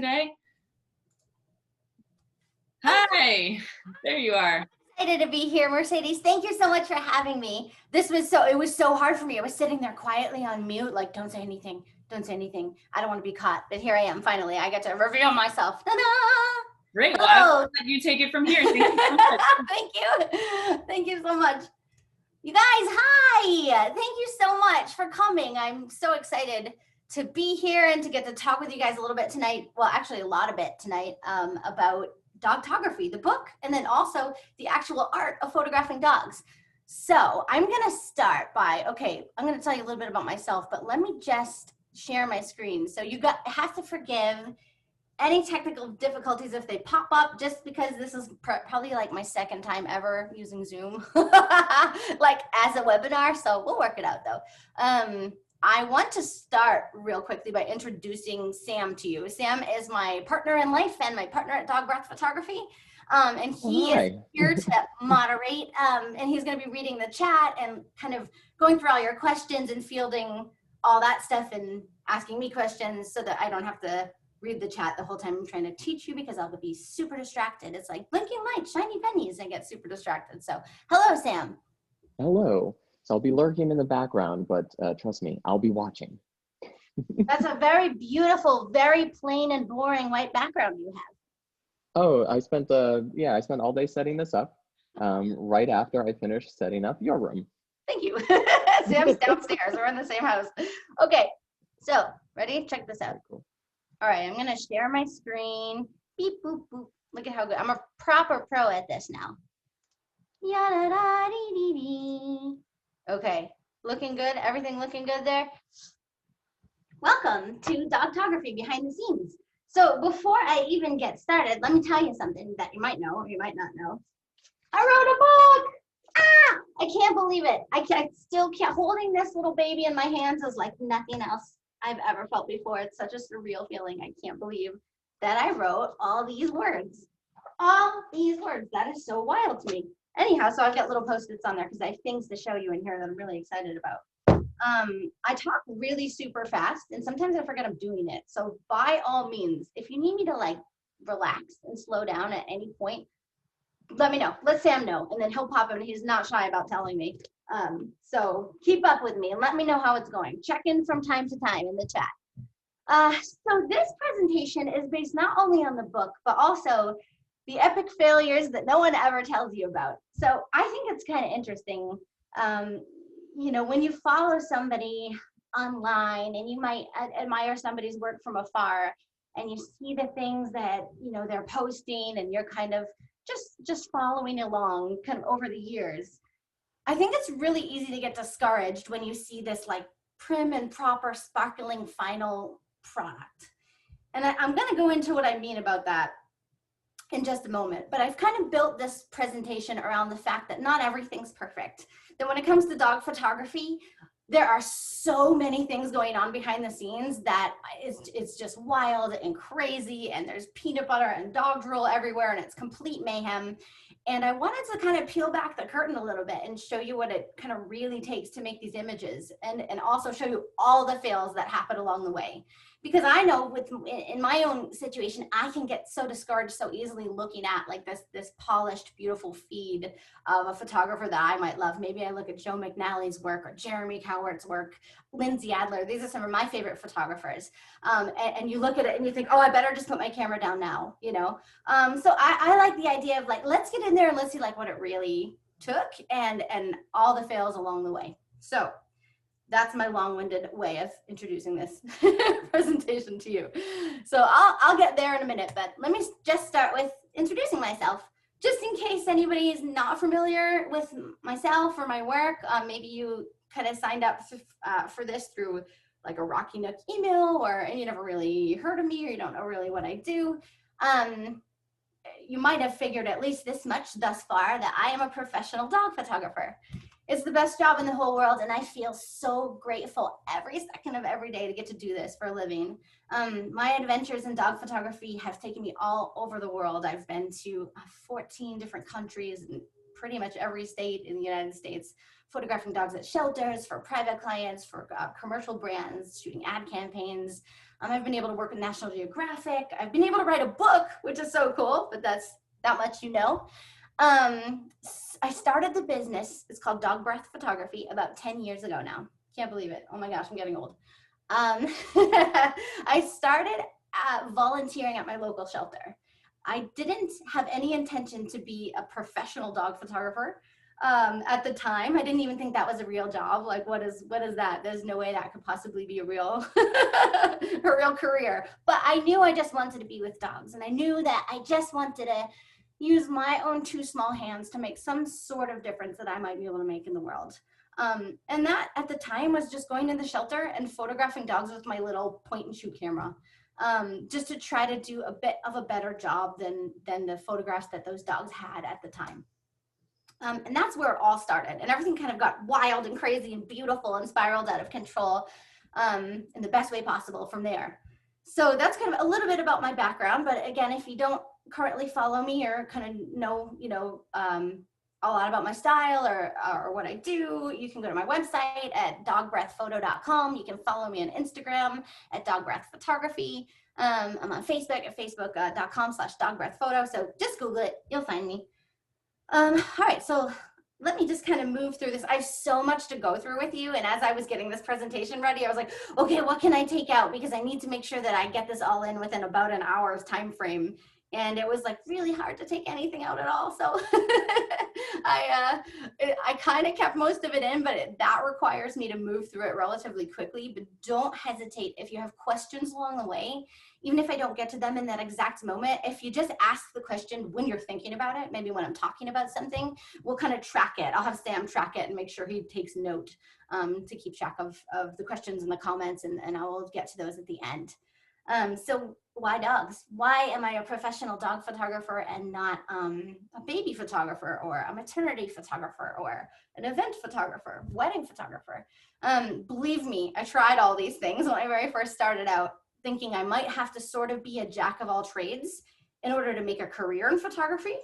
today? Hi, there you are. Excited to be here, Mercedes. Thank you so much for having me. It was so hard for me. I was sitting there quietly on mute, like, don't say anything, don't say anything. I don't want to be caught, but here I am. Finally, I get to reveal myself. Ta-da! Great. Well, I'll let you take it from here. Thank you so much. Thank you. Thank you so much. You guys, hi. Thank you so much for coming. I'm so excited to be here and to get to talk with you guys a little bit tonight. Well, actually a lot of it tonight about Dogtography, the book, and then also the actual art of photographing dogs. So I'm gonna start by, I'm gonna tell you a little bit about myself, but let me just share my screen. So you have to forgive any technical difficulties if they pop up, just because this is probably like my second time ever using Zoom, like as a webinar, so we'll work it out though. I want to start real quickly by introducing Sam to you. Sam is my partner in life and my partner at Dog Breath Photography. And he is here to moderate, and he's going to be reading the chat and kind of going through all your questions and fielding all that stuff and asking me questions so that I don't have to read the chat the whole time I'm trying to teach you, because I'll be super distracted. It's like blinking lights, shiny pennies, and get super distracted. So hello, Sam. Hello. So I'll be lurking in the background, but trust me, I'll be watching. That's a very beautiful, very plain and boring white background you have. Oh, I spent all day setting this up. Right after I finished setting up your room. Thank you. Sam's downstairs. We're in the same house. Okay, so ready? Check this out. Cool. All right, I'm gonna share my screen. Beep, boop, boop. Look at how good. I'm a proper pro at this now. Yada-da-dee-dee-dee. Okay, looking good. Everything looking good there. Welcome to Dogtography Behind the Scenes. So before I even get started, let me tell you something that you might know or you might not know. I wrote a book. I can't believe it. I still can't. Holding this little baby in my hands is like nothing else I've ever felt before. It's such a surreal feeling. I can't believe that I wrote all these words. All these words. That is so wild to me. Anyhow, so I've got little post-its on there because I have things to show you in here that I'm really excited about. I talk really super fast, and sometimes I forget I'm doing it. So by all means, if you need me to like relax and slow down at any point, let me know. Let Sam know, and then he'll pop in. He's not shy about telling me. So keep up with me and let me know how it's going. Check in from time to time in the chat. So this presentation is based not only on the book, but also the epic failures that no one ever tells you about. So I think it's kind of interesting. You know, when you follow somebody online and you might admire somebody's work from afar, and you see the things that, you know, they're posting, and you're kind of just following along kind of over the years. I think it's really easy to get discouraged when you see this like prim and proper, sparkling final product. And I'm going to go into what I mean about that in just a moment, but I've kind of built this presentation around the fact that not everything's perfect. That when it comes to dog photography, there are so many things going on behind the scenes that it's just wild and crazy, and there's peanut butter and dog drool everywhere, and it's complete mayhem. And I wanted to kind of peel back the curtain a little bit and show you what it kind of really takes to make these images, and also show you all the fails that happen along the way. Because I know in my own situation, I can get so discouraged so easily looking at like this polished, beautiful feed of a photographer that I might love. Maybe I look at Joe McNally's work or Jeremy Cowart's work, Lindsay Adler. These are some of my favorite photographers. And you look at it and you think, oh, I better just put my camera down now, you know? So I like the idea of like, let's get in there and let's see like what it really took and all the fails along the way. So that's my long-winded way of introducing this presentation to you. So I'll get there in a minute, but let me just start with introducing myself, just in case anybody is not familiar with myself or my work. Maybe you kind of signed up for this through like a Rocky Nook email, and you never really heard of me, or you don't know really what I do. You might have figured at least this much thus far, that I am a professional dog photographer. It's the best job in the whole world, and I feel so grateful every second of every day to get to do this for a living. My adventures in dog photography have taken me all over the world. I've been to 14 different countries and pretty much every state in the United States, photographing dogs at shelters, for private clients, for commercial brands, shooting ad campaigns. I've been able to work with National Geographic. I've been able to write a book, which is so cool, but that's that much you know. I started the business, it's called Dog Breath Photography, about 10 years ago now. Can't believe it. Oh my gosh, I'm getting old. I started volunteering at my local shelter. I didn't have any intention to be a professional dog photographer. At the time, I didn't even think that was a real job. Like, what is that? There's no way that could possibly be a real career. But I knew I just wanted to be with dogs, and I knew that I just wanted to use my own two small hands to make some sort of difference that I might be able to make in the world. And that at the time was just going to the shelter and photographing dogs with my little point and shoot camera, just to try to do a bit of a better job than the photographs that those dogs had at the time. And that's where it all started, and everything kind of got wild and crazy and beautiful and spiraled out of control in the best way possible from there. So that's kind of a little bit about my background. But again, if you don't currently follow me or kind of know, a lot about my style or what I do, you can go to my website at dogbreathphoto.com. You can follow me on Instagram at dogbreathphotography. I'm on Facebook at facebook.com/dogbreathphoto. So just Google it, you'll find me. All right, so let me just kind of move through this. I have so much to go through with you. And as I was getting this presentation ready, I was like, okay, what can I take out? Because I need to make sure that I get this all in within about an hour's time frame. And it was like really hard to take anything out at all. So I kind of kept most of it in, but that requires me to move through it relatively quickly. But don't hesitate if you have questions along the way, even if I don't get to them in that exact moment. If you just ask the question when you're thinking about it, maybe when I'm talking about something, we'll kind of track it. I'll have Sam track it and make sure he takes note to keep track of the questions and the comments, and I will get to those at the end. So why dogs? Why am I a professional dog photographer and not a baby photographer or a maternity photographer or an event photographer, wedding photographer? Believe me, I tried all these things when I very first started out, thinking I might have to sort of be a jack of all trades in order to make a career in photography.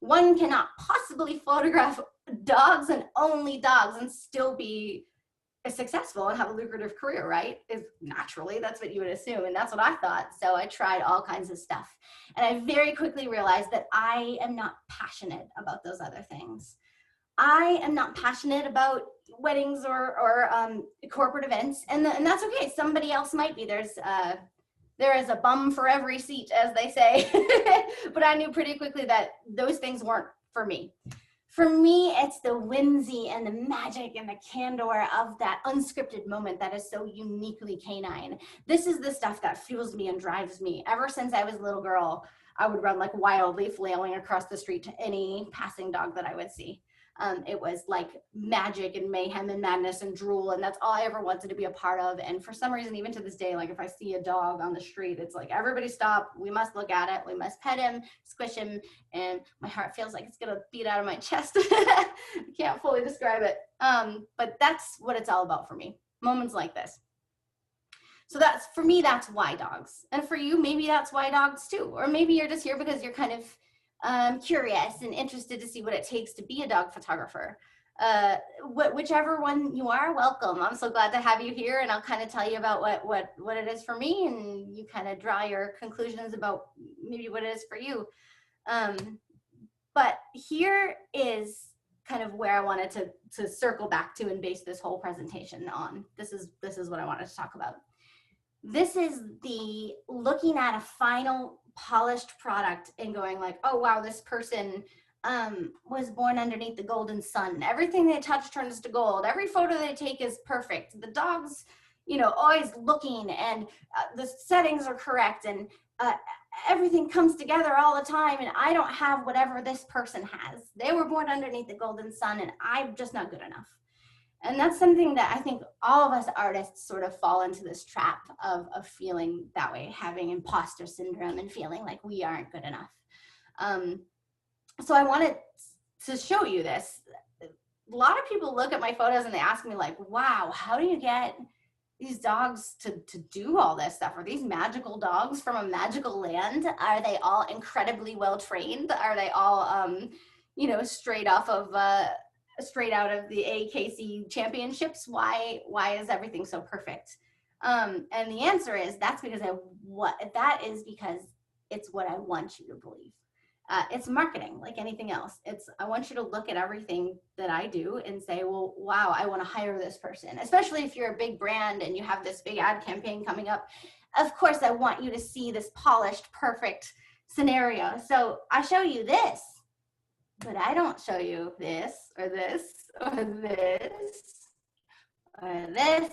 One cannot possibly photograph dogs and only dogs and still be successful and have a lucrative career, right? Is naturally, that's what you would assume. And that's what I thought. So I tried all kinds of stuff. And I very quickly realized that I am not passionate about those other things. I am not passionate about weddings or corporate events. And that's okay. Somebody else might be. There is a bum for every seat, as they say. But I knew pretty quickly that those things weren't for me. For me, it's the whimsy and the magic and the candor of that unscripted moment that is so uniquely canine. This is the stuff that fuels me and drives me. Ever since I was a little girl, I would run like wildly flailing across the street to any passing dog that I would see. It was like magic and mayhem and madness and drool, and that's all I ever wanted to be a part of. And for some reason, even to this day, like if I see a dog on the street, it's like, everybody stop, we must look at it, we must pet him, squish him, and my heart feels like it's gonna beat out of my chest. I can't fully describe it, but that's what it's all about for me, moments like this. So that's, for me, that's why dogs. And for you, maybe that's why dogs too. Or maybe you're just here because you're kind of curious and interested to see what it takes to be a dog photographer. Whichever one you are, welcome. I'm so glad to have you here, and I'll kind of tell you about what it is for me, and you kind of draw your conclusions about maybe what it is for you. But here is kind of where I wanted to circle back to and base this whole presentation on. This is what I wanted to talk about. This is the looking at a final polished product and going like, oh wow, this person was born underneath the golden sun. Everything they touch turns to gold. Every photo they take is perfect. The dog's, always looking, and the settings are correct, and everything comes together all the time, and I don't have whatever this person has. They were born underneath the golden sun, and I'm just not good enough. And that's something that I think all of us artists sort of fall into this trap of feeling that way, having imposter syndrome and feeling like we aren't good enough. So I wanted to show you this. A lot of people look at my photos and they ask me like, wow, how do you get these dogs to do all this stuff? Are these magical dogs from a magical land? Are they all incredibly well trained? Are they all, straight out of the AKC championships? Why is everything so perfect? And the answer is that's because it's what I want you to believe. It's marketing like anything else. I want you to look at everything that I do and say, well, wow, I want to hire this person, especially if you're a big brand and you have this big ad campaign coming up. Of course, I want you to see this polished, perfect scenario. So I show you this, but I don't show you this or this or this or this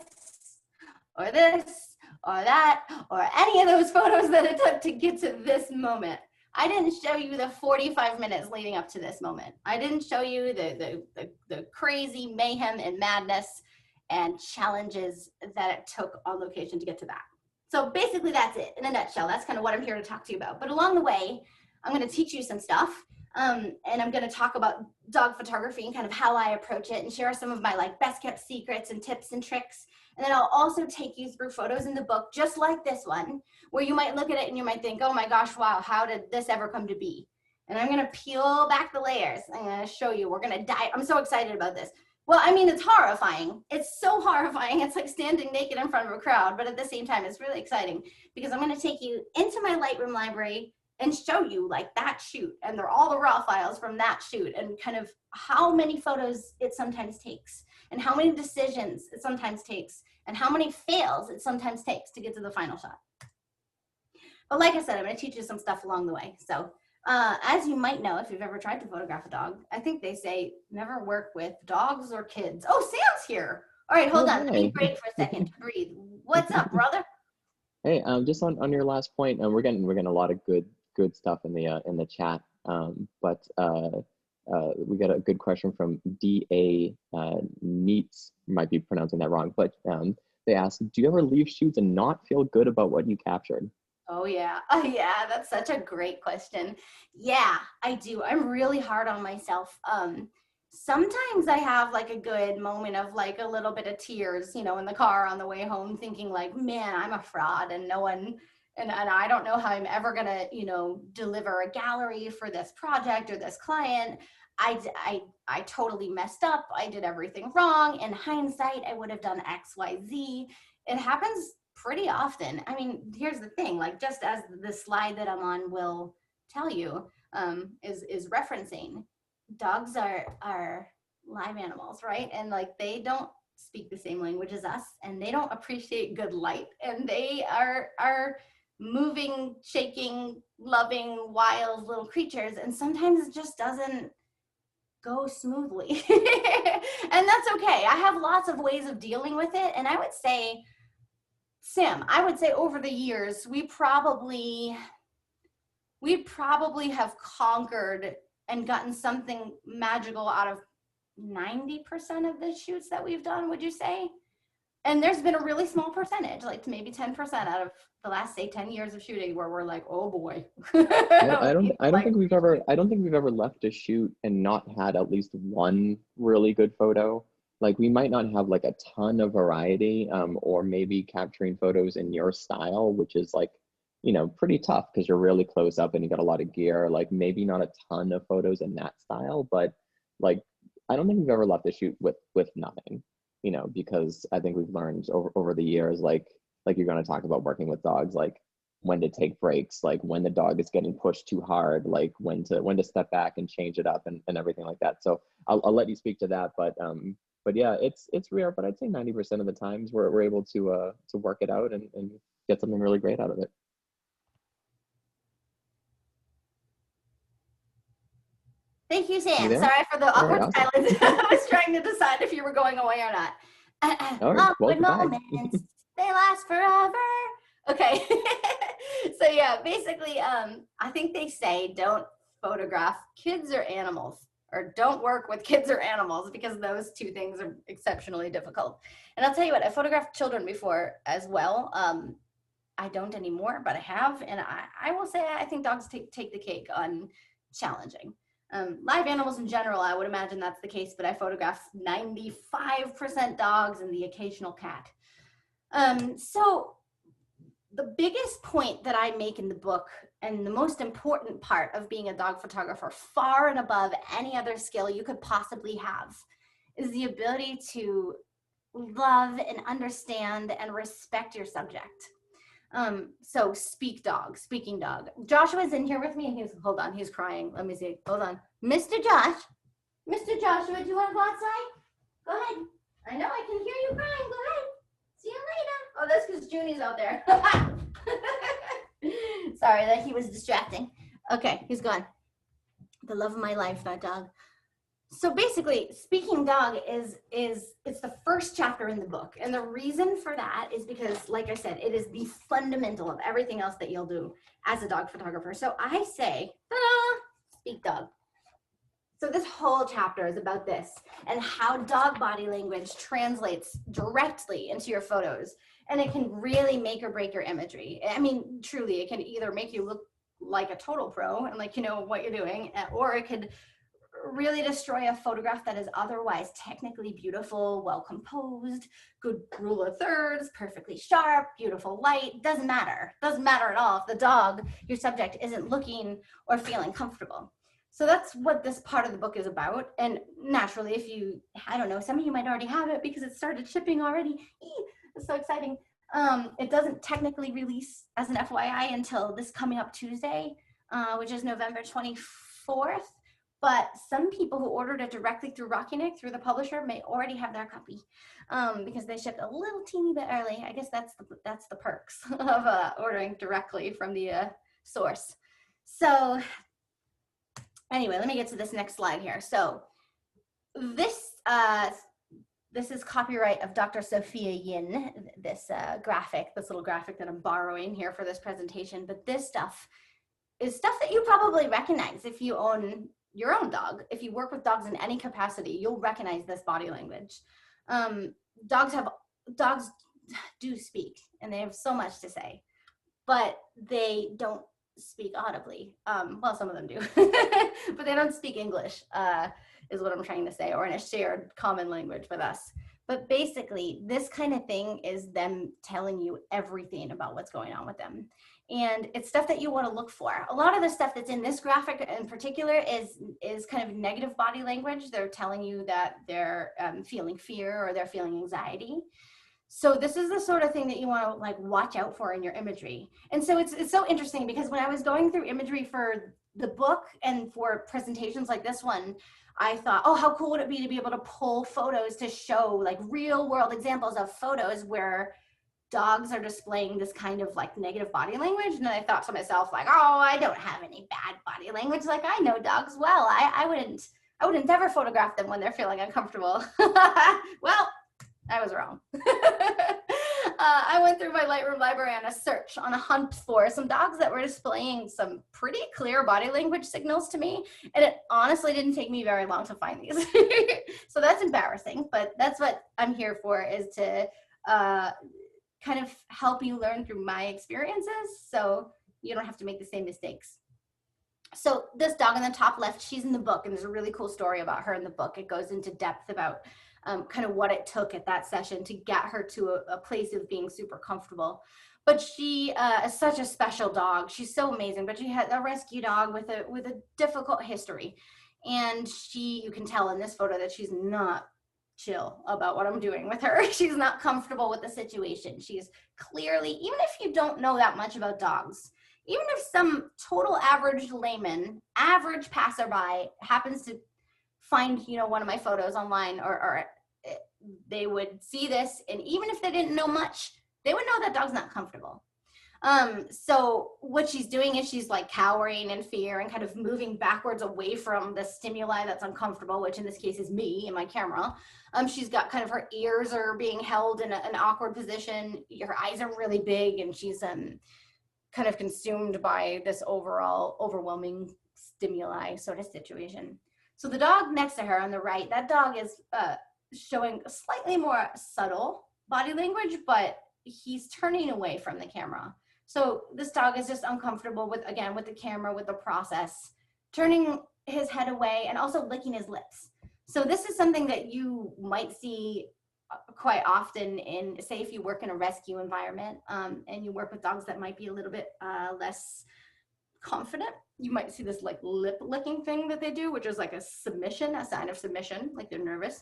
or this or that or any of those photos that it took to get to this moment. I didn't show you the 45 minutes leading up to this moment. I didn't show you the crazy mayhem and madness and challenges that it took on location to get to that. So basically that's it in a nutshell. That's kind of what I'm here to talk to you about. But along the way, I'm going to teach you some stuff. And I'm going to talk about dog photography and kind of how I approach it and share some of my like best kept secrets and tips and tricks. And then I'll also take you through photos in the book, just like this one, where you might look at it and you might think, oh my gosh, wow, how did this ever come to be? And I'm going to peel back the layers. I'm going to show you. We're going to dive. I'm so excited about this. Well, I mean, it's horrifying. It's so horrifying. It's like standing naked in front of a crowd, but at the same time, it's really exciting because I'm going to take you into my Lightroom library and show you like that shoot. And they're all the raw files from that shoot and kind of how many photos it sometimes takes and how many decisions it sometimes takes and how many fails it sometimes takes to get to the final shot. But like I said, I'm going to teach you some stuff along the way. So as you might know, if you've ever tried to photograph a dog, I think they say never work with dogs or kids. Oh, Sam's here. All right, hold on. Let me break for a second to breathe. What's up, brother? Hey, just on your last point, we're getting a lot of good stuff in the chat. But we got a good question from D.A. Neats, might be pronouncing that wrong, but they ask, do you ever leave shoots and not feel good about what you captured? Oh yeah, yeah, that's such a great question. Yeah, I do. I'm really hard on myself. Sometimes I have like a good moment of like a little bit of tears, you know, in the car on the way home, thinking like, man, I'm a fraud and no one, and I don't know how I'm ever gonna, you know, deliver a gallery for this project or this client. I totally messed up. I did everything wrong. In hindsight, I would have done X, Y, Z. It happens pretty often. I mean, here's the thing, like just as the slide that I'm on will tell you, is referencing, dogs are live animals, right? And like they don't speak the same language as us and they don't appreciate good light and they are moving, shaking, loving, wild little creatures, and sometimes it just doesn't go smoothly. And that's okay. I have lots of ways of dealing with it, and I would say, Sam, I would say over the years, we probably have conquered and gotten something magical out of 90% of the shoots that we've done, would you say? And there's been a really small percentage, like maybe 10% out of the last, say, 10 years of shooting where we're like, oh boy. I don't think we've ever left a shoot and not had at least one really good photo. Like we might not have like a ton of variety, or maybe capturing photos in your style, which is like, you know, pretty tough because you're really close up and you got a lot of gear. Like maybe not a ton of photos in that style, but like I don't think we've ever left a shoot with nothing, you know, because I think we've learned over the years, like you're going to talk about working with dogs, like when to take breaks, like when the dog is getting pushed too hard, like when to step back and change it up and everything like that. So I'll let you speak to that, but yeah, it's rare, but I'd say 90% of the times we're able to work it out and get something really great out of it. Thank you, Sam. Sorry for the awkward silence. I was trying to decide if you were going away or not. Awkward moments, they last forever. Okay. So yeah, basically, I think they say don't photograph kids or animals, or don't work with kids or animals, because those two things are exceptionally difficult. And I'll tell you what, I photographed children before as well. I don't anymore, but I have, and I will say I think dogs take the cake on challenging. Live animals in general, I would imagine that's the case, but I photograph 95% dogs and the occasional cat. So the biggest point that I make in the book, and the most important part of being a dog photographer, far and above any other skill you could possibly have, is the ability to love and understand and respect your subject. So speaking dog. Joshua's in here with me and he's crying. Let me see. Hold on. Mr. Joshua, do you want to go outside? Go ahead. I know I can hear you crying. Go ahead. See you later. Oh, that's because Junie's out there. Sorry that he was distracting. Okay, he's gone. The love of my life, that dog. So basically, speaking dog it's the first chapter in the book. And the reason for that is because, like I said, it is the fundamental of everything else that you'll do as a dog photographer. So I say, ta-da, speak dog. So this whole chapter is about this and how dog body language translates directly into your photos. And it can really make or break your imagery. I mean, truly, it can either make you look like a total pro and like you know what you're doing, or it could really destroy a photograph that is otherwise technically beautiful, well composed, good rule of thirds, perfectly sharp, beautiful light. Doesn't matter at all if the dog, your subject, isn't looking or feeling comfortable. So that's what this part of the book is about. And naturally, if you, I don't know, some of you might already have it because it started shipping already. It's so exciting. It doesn't technically release as an FYI until this coming up Tuesday, which is November 24th. But some people who ordered it directly through Rocky Nick, through the publisher, may already have their copy because they shipped a little teeny bit early. I guess that's the perks of ordering directly from the source. So anyway, let me get to this next slide here. So this is copyright of Dr. Sophia Yin, this little graphic that I'm borrowing here for this presentation. But this stuff is stuff that you probably recognize if you own your own dog. If you work with dogs in any capacity, you'll recognize this body language. Dogs do speak and they have so much to say, but they don't speak audibly. Well, some of them do, but they don't speak English, is what I'm trying to say, or in a shared common language with us. But basically, this kind of thing is them telling you everything about what's going on with them. And it's stuff that you want to look for. A lot of the stuff that's in this graphic in particular is kind of negative body language. They're telling you that they're feeling fear or they're feeling anxiety. So this is the sort of thing that you want to like watch out for in your imagery. And so it's so interesting because when I was going through imagery for the book and for presentations like this one, I thought, oh, how cool would it be to be able to pull photos to show like real world examples of photos where dogs are displaying this kind of like negative body language. And then I thought to myself like, oh, I don't have any bad body language. Like I know dogs well. I wouldn't ever photograph them when they're feeling uncomfortable. Well, I was wrong. I went through my Lightroom library on a hunt for some dogs that were displaying some pretty clear body language signals to me. And it honestly didn't take me very long to find these. So that's embarrassing, but that's what I'm here for, is to kind of help you learn through my experiences so you don't have to make the same mistakes. So this dog in the top left, she's in the book, and there's a really cool story about her in the book. It goes into depth about kind of what it took at that session to get her to a place of being super comfortable. But she is such a special dog. She's so amazing, but she had a rescue dog with a difficult history. And you can tell in this photo that she's not chill about what I'm doing with her. She's not comfortable with the situation. She's clearly, even if you don't know that much about dogs, even if some total average layman, average passerby happens to find, one of my photos online, or they would see this, and even if they didn't know much, they would know that dog's not comfortable. So what she's doing is she's like cowering in fear and kind of moving backwards away from the stimuli that's uncomfortable, which in this case is me and my camera. She's got kind of her ears are being held in an awkward position. Her eyes are really big, and she's kind of consumed by this overall overwhelming stimuli sort of situation. So the dog next to her on the right, that dog is showing a slightly more subtle body language, but he's turning away from the camera. So this dog is just uncomfortable with the camera, with the process, turning his head away and also licking his lips. So this is something that you might see quite often in, say, if you work in a rescue environment and you work with dogs that might be a little bit less confident. You might see this like lip licking thing that they do, which is like a submission, a sign of submission, like they're nervous.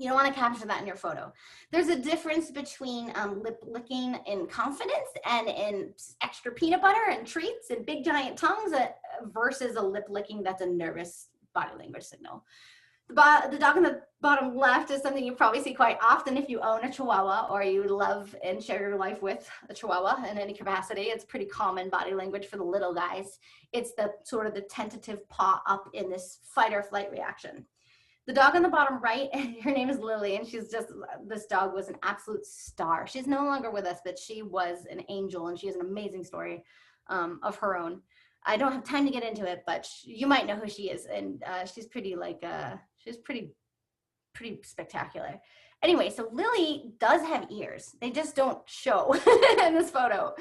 You don't want to capture that in your photo. There's a difference between lip licking in confidence and in extra peanut butter and treats and big giant tongues versus a lip licking that's a nervous body language signal. The dog on the bottom left is something you probably see quite often if you own a Chihuahua or you love and share your life with a Chihuahua in any capacity. It's pretty common body language for the little guys. It's the sort of the tentative paw up in this fight or flight reaction. The dog on the bottom right, her name is Lily, and this dog was an absolute star. She's no longer with us, but she was an angel, and she has an amazing story of her own. I don't have time to get into it, but you might know who she is, and she's pretty spectacular. Anyway, so Lily does have ears. They just don't show in this photo.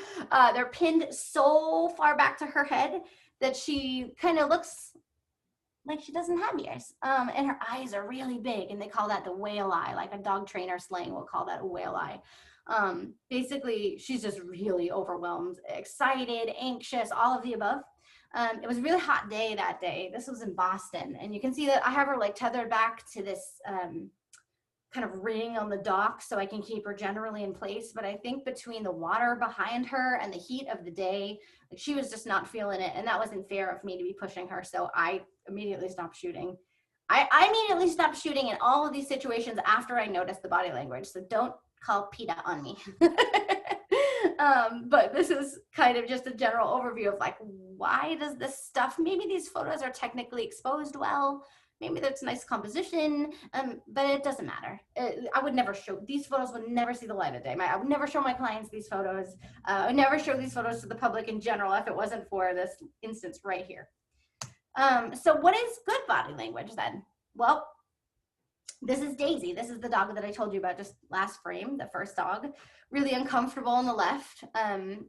They're pinned so far back to her head that she kind of looks like she doesn't have ears. And her eyes are really big, and they call that the whale eye, like a dog trainer slang will call that a whale eye. Basically, she's just really overwhelmed, excited, anxious, all of the above. It was a really hot day that day. This was in Boston, and you can see that I have her like tethered back to this kind of ring on the dock so I can keep her generally in place. But I think between the water behind her and the heat of the day, like, she was just not feeling it, and that wasn't fair of me to be pushing her. So I immediately stopped shooting. I immediately stopped shooting in all of these situations after I noticed the body language. So don't call PETA on me. But this is kind of just a general overview of like, why does this stuff, maybe these photos are technically exposed well, maybe that's nice composition, but it doesn't matter. I would never show, these photos would never see the light of day. I would never show my clients these photos. I would never show these photos to the public in general if it wasn't for this instance right here. So what is good body language then? Well, this is Daisy. This is the dog that I told you about just last frame, the first dog. Really uncomfortable on the left.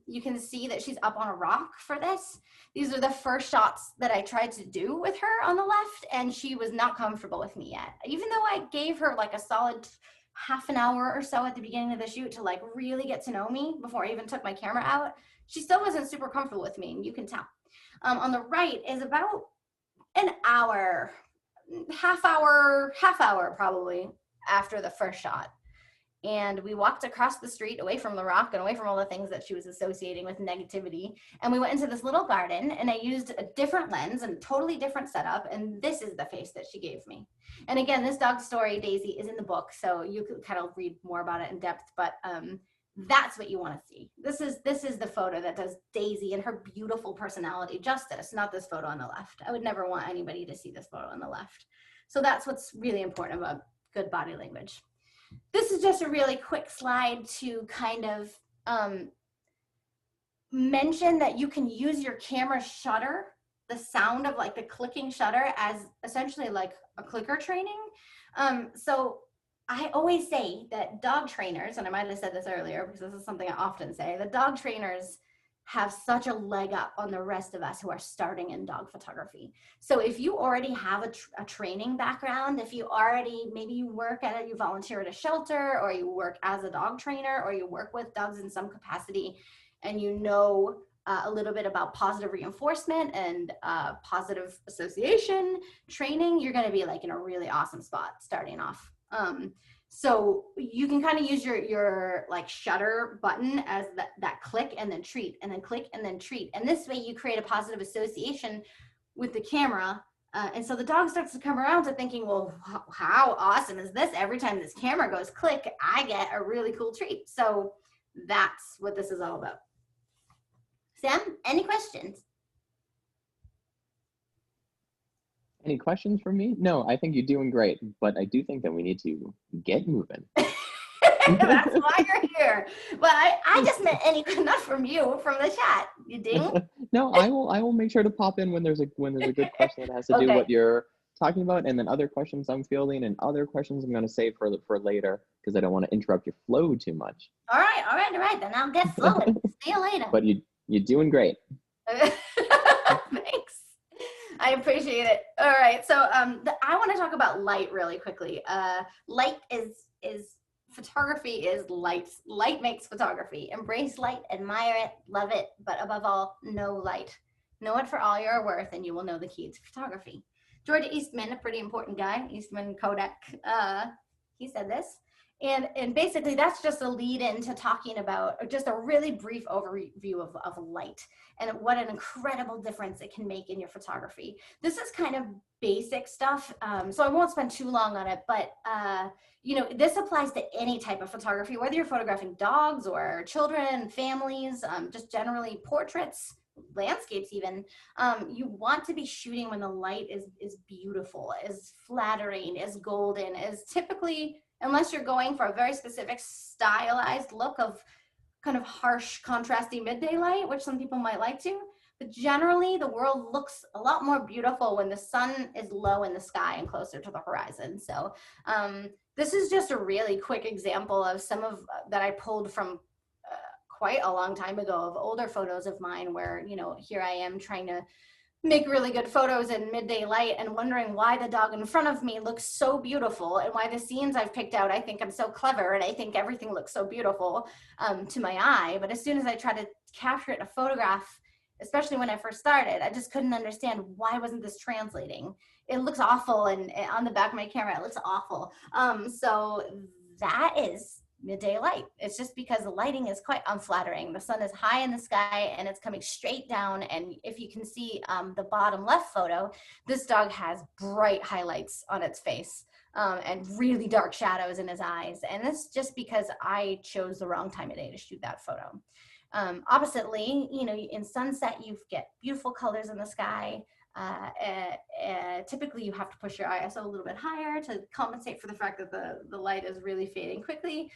You can see that she's up on a rock for this. These are the first shots that I tried to do with her on the left, and she was not comfortable with me yet. Even though I gave her like a solid half an hour or so at the beginning of the shoot to like really get to know me before I even took my camera out, she still wasn't super comfortable with me, and you can tell. On the right is about an hour, half hour probably after the first shot. And we walked across the street away from the rock and away from all the things that she was associating with negativity. And we went into this little garden, and I used a different lens and a totally different setup. And this is the face that she gave me. And again, this dog story, Daisy, is in the book, so you could kind of read more about it in depth, but that's what you want to see. This is the photo that does Daisy and her beautiful personality justice, not this photo on the left. I would never want anybody to see this photo on the left. So that's what's really important about good body language. This is just a really quick slide to kind of mention that you can use your camera shutter, the sound of like the clicking shutter, as essentially like a clicker training. So I always say that dog trainers, and I might have said this earlier because this is something I often say, the dog trainers have such a leg up on the rest of us who are starting in dog photography. So if you already have a training background, if you already, maybe you work at it, you volunteer at a shelter, or you work as a dog trainer, or you work with dogs in some capacity, and you know a little bit about positive reinforcement and positive association training, you're going to be like in a really awesome spot starting off. So you can kind of use your like shutter button as that click and then treat, and then click and then treat. And this way you create a positive association with the camera. And so the dog starts to come around to thinking, well, how awesome is this? Every time this camera goes click, I get a really cool treat. So that's what this is all about. Sam, any questions? Any questions for me? No, I think you're doing great, but I do think that we need to get moving. That's why you're here. But I just meant any, not from you, from the chat. You ding? No, I will make sure to pop in when there's a good question that has to do what you're talking about, and then other questions I'm fielding, and other questions I'm going to save for later because I don't want to interrupt your flow too much. All right. Then I'll get flowing. See you later. But you're doing great. Thanks. I appreciate it. All right, so I want to talk about light really quickly. Light is photography is light. Light makes photography. Embrace light, admire it, love it, but above all, know light. Know it for all you're worth, and you will know the key to photography. George Eastman, a pretty important guy, Eastman Kodak. he said this. And basically that's just a lead into talking about just a really brief overview of light and what an incredible difference it can make in your photography. This is kind of basic stuff, so I won't spend too long on it, but you know, this applies to any type of photography, whether you're photographing dogs or children, families, just generally portraits, landscapes even. You want to be shooting when the light is beautiful, is flattering, is golden, is typically, unless you're going for a very specific stylized look of kind of harsh, contrasty midday light, which some people might like to. But generally, the world looks a lot more beautiful when the sun is low in the sky and closer to the horizon. So this is just a really quick example of some of that I pulled from quite a long time ago of older photos of mine where, you know, here I am trying to make really good photos in midday light and wondering why the dog in front of me looks so beautiful and why the scenes I've picked out, I think I'm so clever and I think everything looks so beautiful to my eye. But as soon as I try to capture it in a photograph, especially when I first started, I just couldn't understand why wasn't this translating. It looks awful, and on the back of my camera, it looks awful. So that is midday light. It's just because the lighting is quite unflattering. The sun is high in the sky and it's coming straight down. And if you can see the bottom left photo, this dog has bright highlights on its face and really dark shadows in his eyes. And that's just because I chose the wrong time of day to shoot that photo. Oppositely, you know, in sunset, you get beautiful colors in the sky. Typically you have to push your ISO a little bit higher to compensate for the fact that the light is really fading quickly,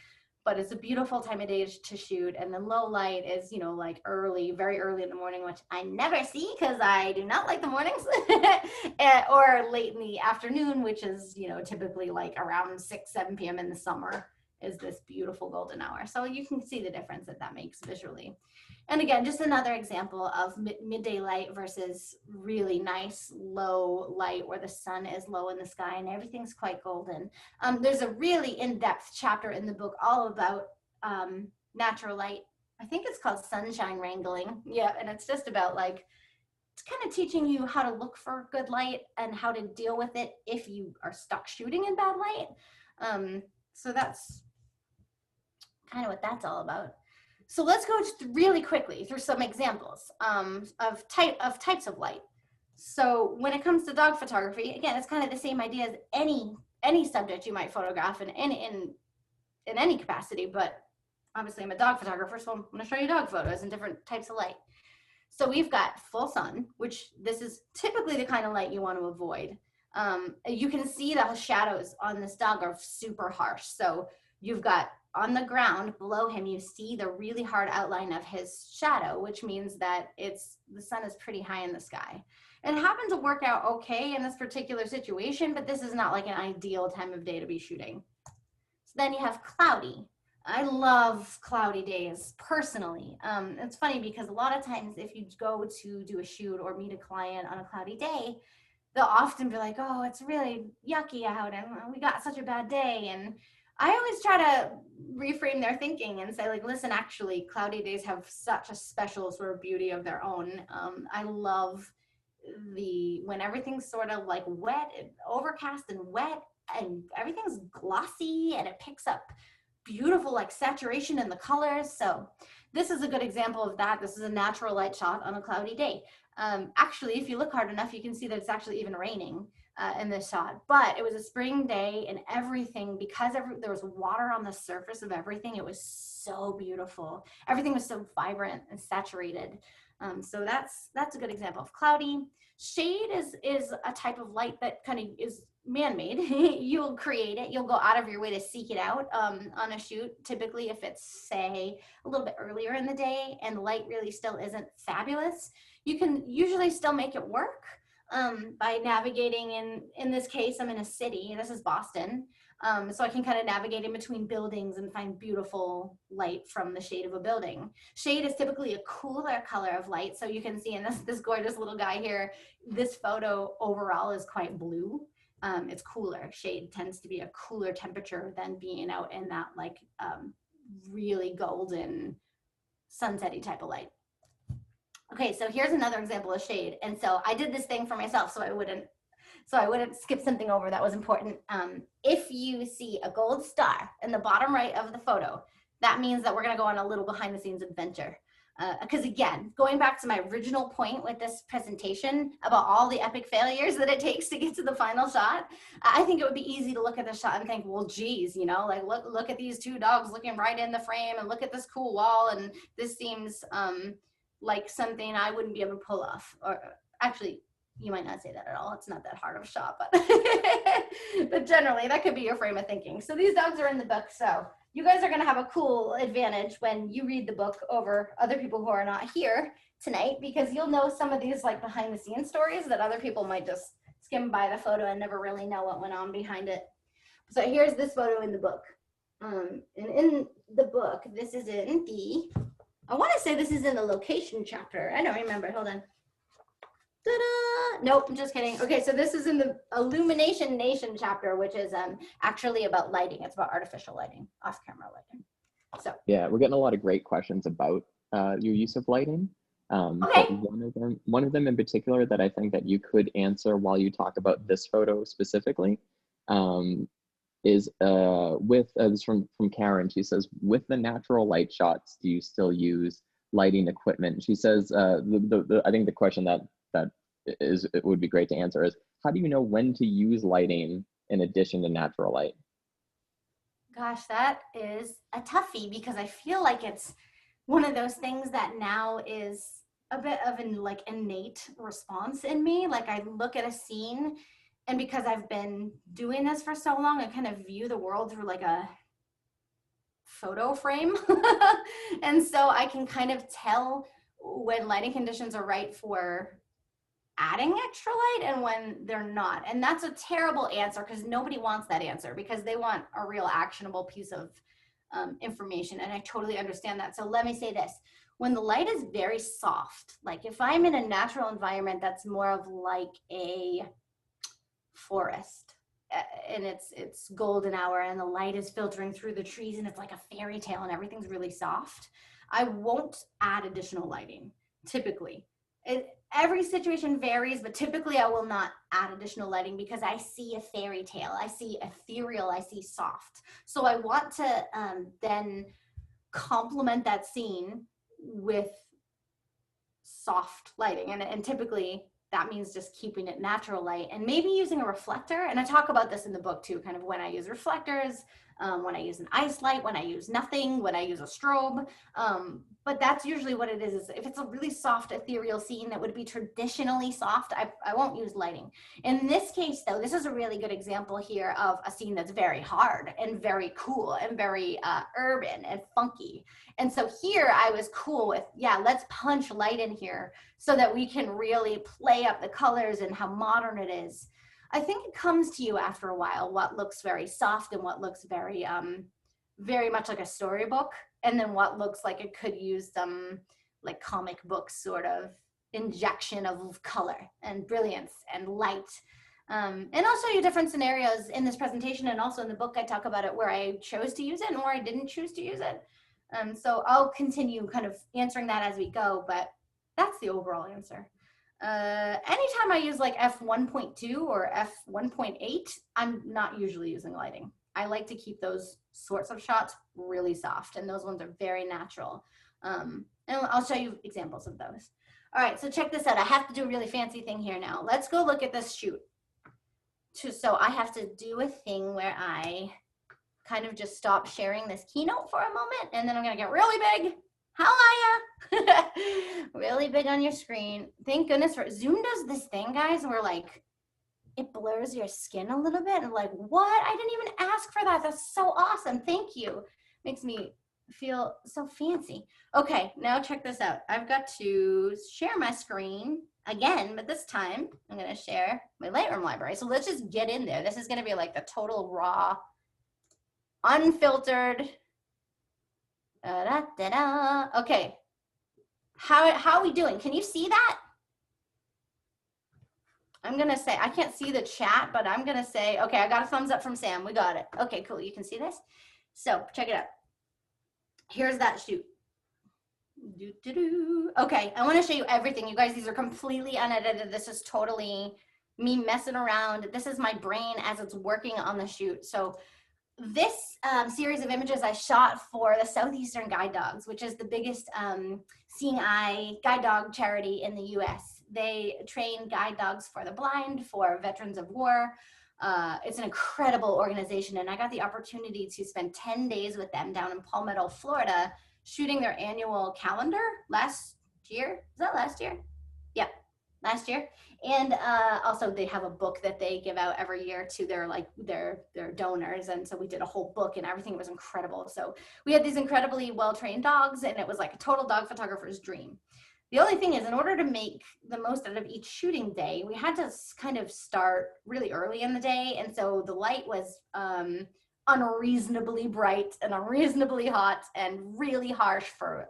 but it's a beautiful time of day to shoot. And then low light is, you know, like early, very early in the morning, which I never see because I do not like the mornings, or late in the afternoon, which is, you know, typically like around 6, 7 p.m. in the summer is this beautiful golden hour. So you can see the difference that makes visually. And again, just another example of midday light versus really nice low light where the sun is low in the sky and everything's quite golden. There's a really in-depth chapter in the book all about natural light. I think it's called sunshine wrangling. Yeah, and it's just about like, it's kind of teaching you how to look for good light and how to deal with it if you are stuck shooting in bad light. So that's kind of what that's all about. So let's go really quickly through some examples of types of light. So when it comes to dog photography, again, it's kind of the same idea as any subject you might photograph in any capacity, but obviously I'm a dog photographer, so I'm going to show you dog photos in different types of light. So we've got full sun, which this is typically the kind of light you want to avoid. You can see the shadows on this dog are super harsh. So you've got on the ground below him, you see the really hard outline of his shadow, which means that the sun is pretty high in the sky. It happened to work out okay in this particular situation, but this is not like an ideal time of day to be shooting. So then you have cloudy. I love cloudy days personally. It's funny because a lot of times if you go to do a shoot or meet a client on a cloudy day, they'll often be like, oh, it's really yucky out and we got such a bad day. And I always try to reframe their thinking and say, like, listen, actually, cloudy days have such a special sort of beauty of their own. I love when everything's sort of like wet, and overcast and wet, and everything's glossy, and it picks up beautiful like saturation in the colors. So this is a good example of that. This is a natural light shot on a cloudy day. Actually, if you look hard enough, you can see that it's actually even raining in this shot, but it was a spring day and everything, because there was water on the surface of everything, it was so beautiful. Everything was so vibrant and saturated. So that's a good example of cloudy. Shade is a type of light that kind of is man-made. You'll create it. You'll go out of your way to seek it out on a shoot. Typically, if it's, say, a little bit earlier in the day and the light really still isn't fabulous, you can usually still make it work by navigating in this case, I'm in a city. This is Boston. So I can kind of navigate in between buildings and find beautiful light from the shade of a building. Shade is typically a cooler color of light. So you can see in this gorgeous little guy here, this photo overall is quite blue. It's cooler. Shade tends to be a cooler temperature than being out in that like really golden sunsetty type of light. Okay, so here's another example of shade. And so I did this thing for myself so I wouldn't so I wouldn't skip something over that was important. If you see a gold star in the bottom right of the photo, that means that we're gonna go on a little behind the scenes adventure. Because again, going back to my original point with this presentation about all the epic failures that it takes to get to the final shot, I think it would be easy to look at the shot and think, well, geez, you know, like look at these two dogs looking right in the frame, and look at this cool wall, and this seems like something I wouldn't be able to pull off. Or actually, you might not say that at all. It's not that hard of a shot, but but generally that could be your frame of thinking. So these dogs are in the book, so you guys are going to have a cool advantage when you read the book over other people who are not here tonight, because you'll know some of these like behind the scenes stories that other people might just skim by the photo and never really know what went on behind it. So here's this photo in the book. And in the book, this is in the, I want to say this is in the location chapter. I don't remember. Hold on. Ta-da! Nope, I'm just kidding. Okay, so this is in the Illumination Nation chapter, which is actually about lighting. It's about artificial lighting, off-camera lighting. So yeah, we're getting a lot of great questions about your use of lighting. Okay. But one of them in particular that I think that you could answer while you talk about this photo specifically is this from Karen. She says, with the natural light shots, do you still use lighting equipment? She says, I think the question that it would be great to answer is, how do you know when to use lighting in addition to natural light? Gosh, that is a toughie, because I feel like it's one of those things that now is a bit of an like innate response in me. Like I look at a scene, and because I've been doing this for so long, I kind of view the world through like a photo frame. And so I can kind of tell when lighting conditions are right for adding extra light and when they're not. And that's a terrible answer, because nobody wants that answer, because they want a real actionable piece of information. And I totally understand that. So let me say this. When the light is very soft, like if I'm in a natural environment that's more of like a forest, and it's golden hour and the light is filtering through the trees and it's like a fairy tale and everything's really soft, I won't add additional lighting typically. Every situation varies, but typically I will not add additional lighting, because I see a fairy tale, I see ethereal, I see soft. So I want to then complement that scene with soft lighting, and typically that means just keeping it natural light and maybe using a reflector. And I talk about this in the book too, kind of when I use reflectors, when I use an ice light, when I use nothing, when I use a strobe. But that's usually what it is if it's a really soft ethereal scene that would be traditionally soft, I won't use lighting. In this case though, this is a really good example here of a scene that's very hard and very cool and very urban and funky. And so here I was cool with, yeah, let's punch light in here so that we can really play up the colors and how modern it is. I think it comes to you after a while what looks very soft and what looks very very much like a storybook, and then what looks like it could use some like comic book sort of injection of color and brilliance and light. And I'll show you different scenarios in this presentation, and also in the book I talk about it where I chose to use it and where I didn't choose to use it. So I'll continue kind of answering that as we go, but that's the overall answer. Anytime I use like f1.2 or f1.8, I'm not usually using lighting. I like to keep those sorts of shots really soft, and those ones are very natural. And I'll show you examples of those. All right, so check this out. I have to do a really fancy thing here now. Let's go look at this shoot. So I have to do a thing where I kind of just stop sharing this keynote for a moment, and then I'm gonna get really big. How are ya? Really big on your screen. Thank goodness for Zoom does this thing, guys, where like it blurs your skin a little bit, and like, what? I didn't even ask for that. That's so awesome. Thank you. Makes me feel so fancy. Okay, now check this out. I've got to share my screen again, but this time I'm gonna share my Lightroom library. So let's just get in there. This is gonna be like the total raw, unfiltered. Okay, how are we doing? Can you see that? I'm gonna say, I can't see the chat, but I'm gonna say, okay, I got a thumbs up from Sam. We got it. Okay, cool. You can see this? So check it out. Here's that shoot. Okay, I want to show you everything. You guys, these are completely unedited. This is totally me messing around. This is my brain as it's working on the shoot. So this series of images I shot for the Southeastern Guide Dogs, which is the biggest seeing eye guide dog charity in the US. They train guide dogs for the blind, for veterans of war. It's an incredible organization, and I got the opportunity to spend 10 days with them down in Palmetto, Florida, shooting their annual calendar last year. Is that last year? Yep, last year. And also they have a book that they give out every year to their donors, and so we did a whole book and everything was incredible. So we had these incredibly well-trained dogs, and it was like a total dog photographer's dream. The only thing is, in order to make the most out of each shooting day, we had to kind of start really early in the day, and so the light was unreasonably bright and unreasonably hot and really harsh for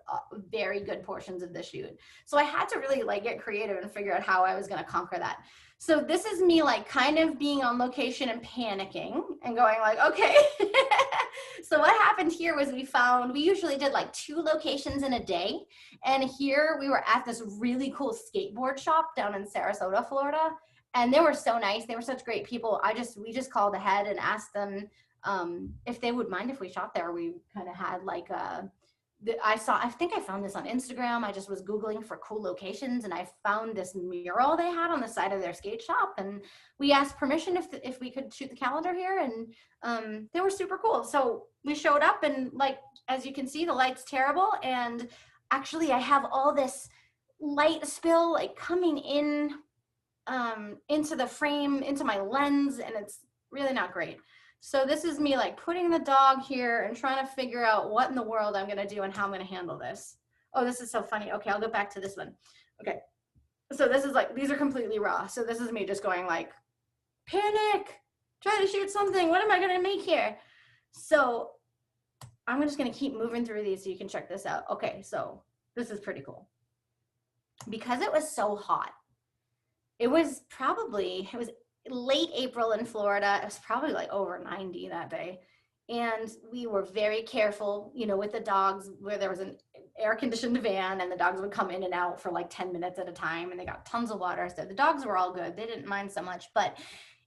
very good portions of the shoot. So I had to really like get creative and figure out how I was going to conquer that. So this is me like kind of being on location and panicking and going like, okay. So what happened here was we usually did like 2 locations in a day. And here we were at this really cool skateboard shop down in Sarasota, Florida. And they were so nice. They were such great people. We just called ahead and asked them if they would mind if we shot there. We kind of had like I think I found this on Instagram. I just was Googling for cool locations, and I found this mural they had on the side of their skate shop, and we asked permission if we could shoot the calendar here, and they were super cool. So we showed up, and like, as you can see, the light's terrible, and actually I have all this light spill like coming in into the frame, into my lens, and it's really not great. So this is me like putting the dog here and trying to figure out what in the world I'm going to do and how I'm going to handle this. Oh, this is so funny. Okay, I'll go back to this one. Okay. So this is like, these are completely raw. So this is me just going like, panic, try to shoot something. What am I going to make here? So I'm just going to keep moving through these so you can check this out. Okay, so this is pretty cool. Because it was so hot, it was late April in Florida. It was probably like over 90 that day. And we were very careful, with the dogs, where there was an air conditioned van and the dogs would come in and out for like 10 minutes at a time, and they got tons of water. So the dogs were all good. They didn't mind so much, but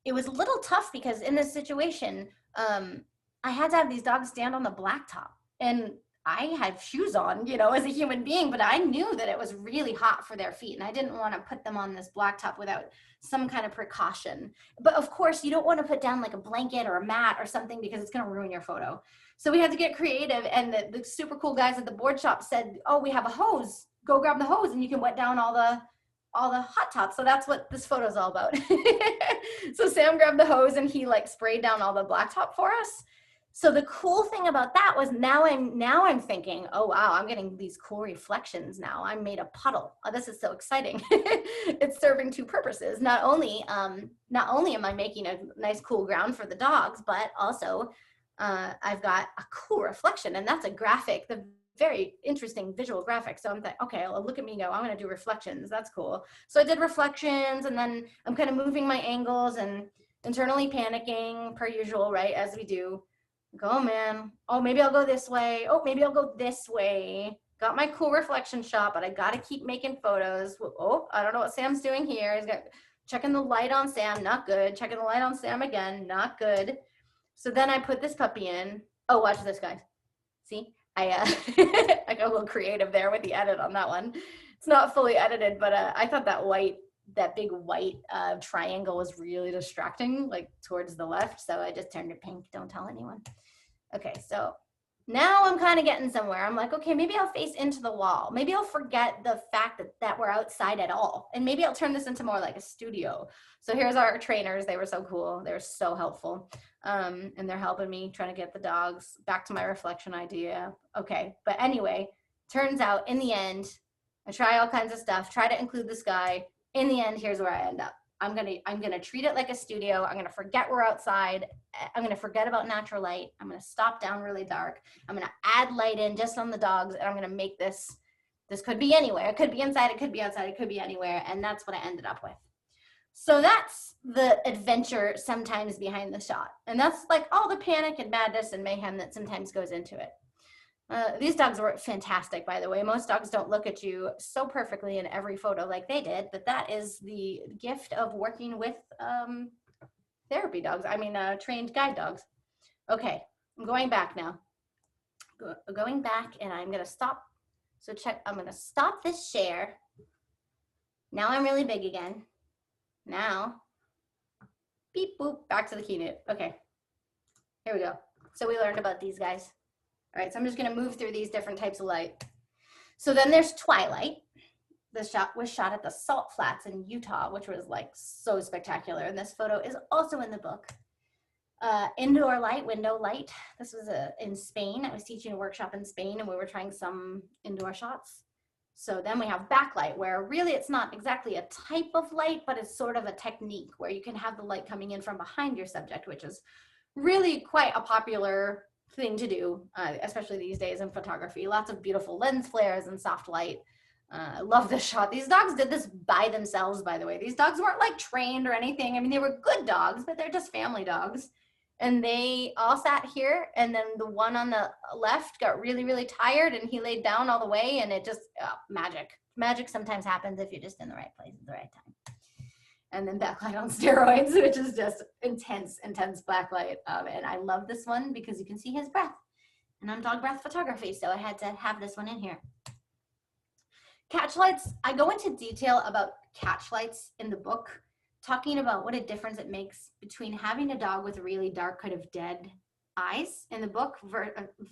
it was a little tough because in this situation, I had to have these dogs stand on the blacktop, and I had shoes on, as a human being, but I knew that it was really hot for their feet, and I didn't want to put them on this blacktop without some kind of precaution. But of course, you don't want to put down like a blanket or a mat or something because it's going to ruin your photo. So we had to get creative, and the super cool guys at the board shop said, oh, we have a hose. Go grab the hose and you can wet down all the hot tots. So that's what this photo is all about. So Sam grabbed the hose and he like sprayed down all the blacktop for us. So the cool thing about that was now I'm thinking, oh wow, I'm getting these cool reflections now. I made a puddle. Oh, this is so exciting. It's serving 2 purposes. Not only am I making a nice cool ground for the dogs, but also I've got a cool reflection, and that's a graphic, the very interesting visual graphic. So I'm like, okay, well, look at me go. I'm going to do reflections. That's cool. So I did reflections, and then I'm kind of moving my angles and internally panicking per usual, right, as we do. Oh man, oh maybe I'll go this way, oh maybe I'll go this way. Got my cool reflection shot, but I gotta keep making photos. Oh, I don't know what Sam's doing here. He's got checking the light on Sam, not good. Checking the light on Sam again, not good. So then I put this puppy in. Oh, watch this, guys. See, I got a little creative there with the edit on that one. It's not fully edited, but I thought that big white triangle was really distracting, like towards the left. So I just turned it pink. Don't tell anyone. Okay, so now I'm kind of getting somewhere. I'm like, okay, maybe I'll face into the wall. Maybe I'll forget the fact that we're outside at all. And maybe I'll turn this into more like a studio. So here's our trainers. They were so cool. They were so helpful. And they're helping me trying to get the dogs back to my reflection idea. Okay, but anyway, turns out in the end, I try all kinds of stuff, try to include the sky. In the end, here's where I end up. I'm gonna treat it like a studio. I'm gonna forget we're outside. I'm gonna forget about natural light. I'm gonna stop down really dark. I'm gonna add light in just on the dogs, and I'm gonna make this could be anywhere. It could be inside, it could be outside, it could be anywhere, and that's what I ended up with. So that's the adventure sometimes behind the shot. And that's like all the panic and madness and mayhem that sometimes goes into it. These dogs were fantastic, by the way. Most dogs don't look at you so perfectly in every photo like they did, but that is the gift of working with therapy dogs. I mean, trained guide dogs. Okay, I'm going back now. Going back, and I'm gonna stop. So check, I'm gonna stop this share. Now I'm really big again. Now, beep boop, back to the keynote. Okay, here we go. So we learned about these guys. All right, so I'm just gonna move through these different types of light. So then there's Twilight. The shot was shot at the Salt Flats in Utah, which was like so spectacular. And this photo is also in the book. Indoor light, window light. This was in Spain. I was teaching a workshop in Spain and we were trying some indoor shots. So then we have backlight, where really it's not exactly a type of light, but it's sort of a technique where you can have the light coming in from behind your subject, which is really quite a popular thing to do, especially these days in photography. Lots of beautiful lens flares and soft light. I love this shot. These dogs did this by themselves, by the way. These dogs weren't like trained or anything. I mean, they were good dogs, but they're just family dogs. And they all sat here, and then the one on the left got really, really tired, and he laid down all the way, and it just, magic. Magic sometimes happens if you're just in the right place at the right time. And then backlight on steroids, which is just intense, intense backlight. And I love this one because you can see his breath. And I'm dog breath photography, so I had to have this one in here. Catch lights, I go into detail about catch lights in the book, talking about what a difference it makes between having a dog with really dark, kind of dead eyes in the book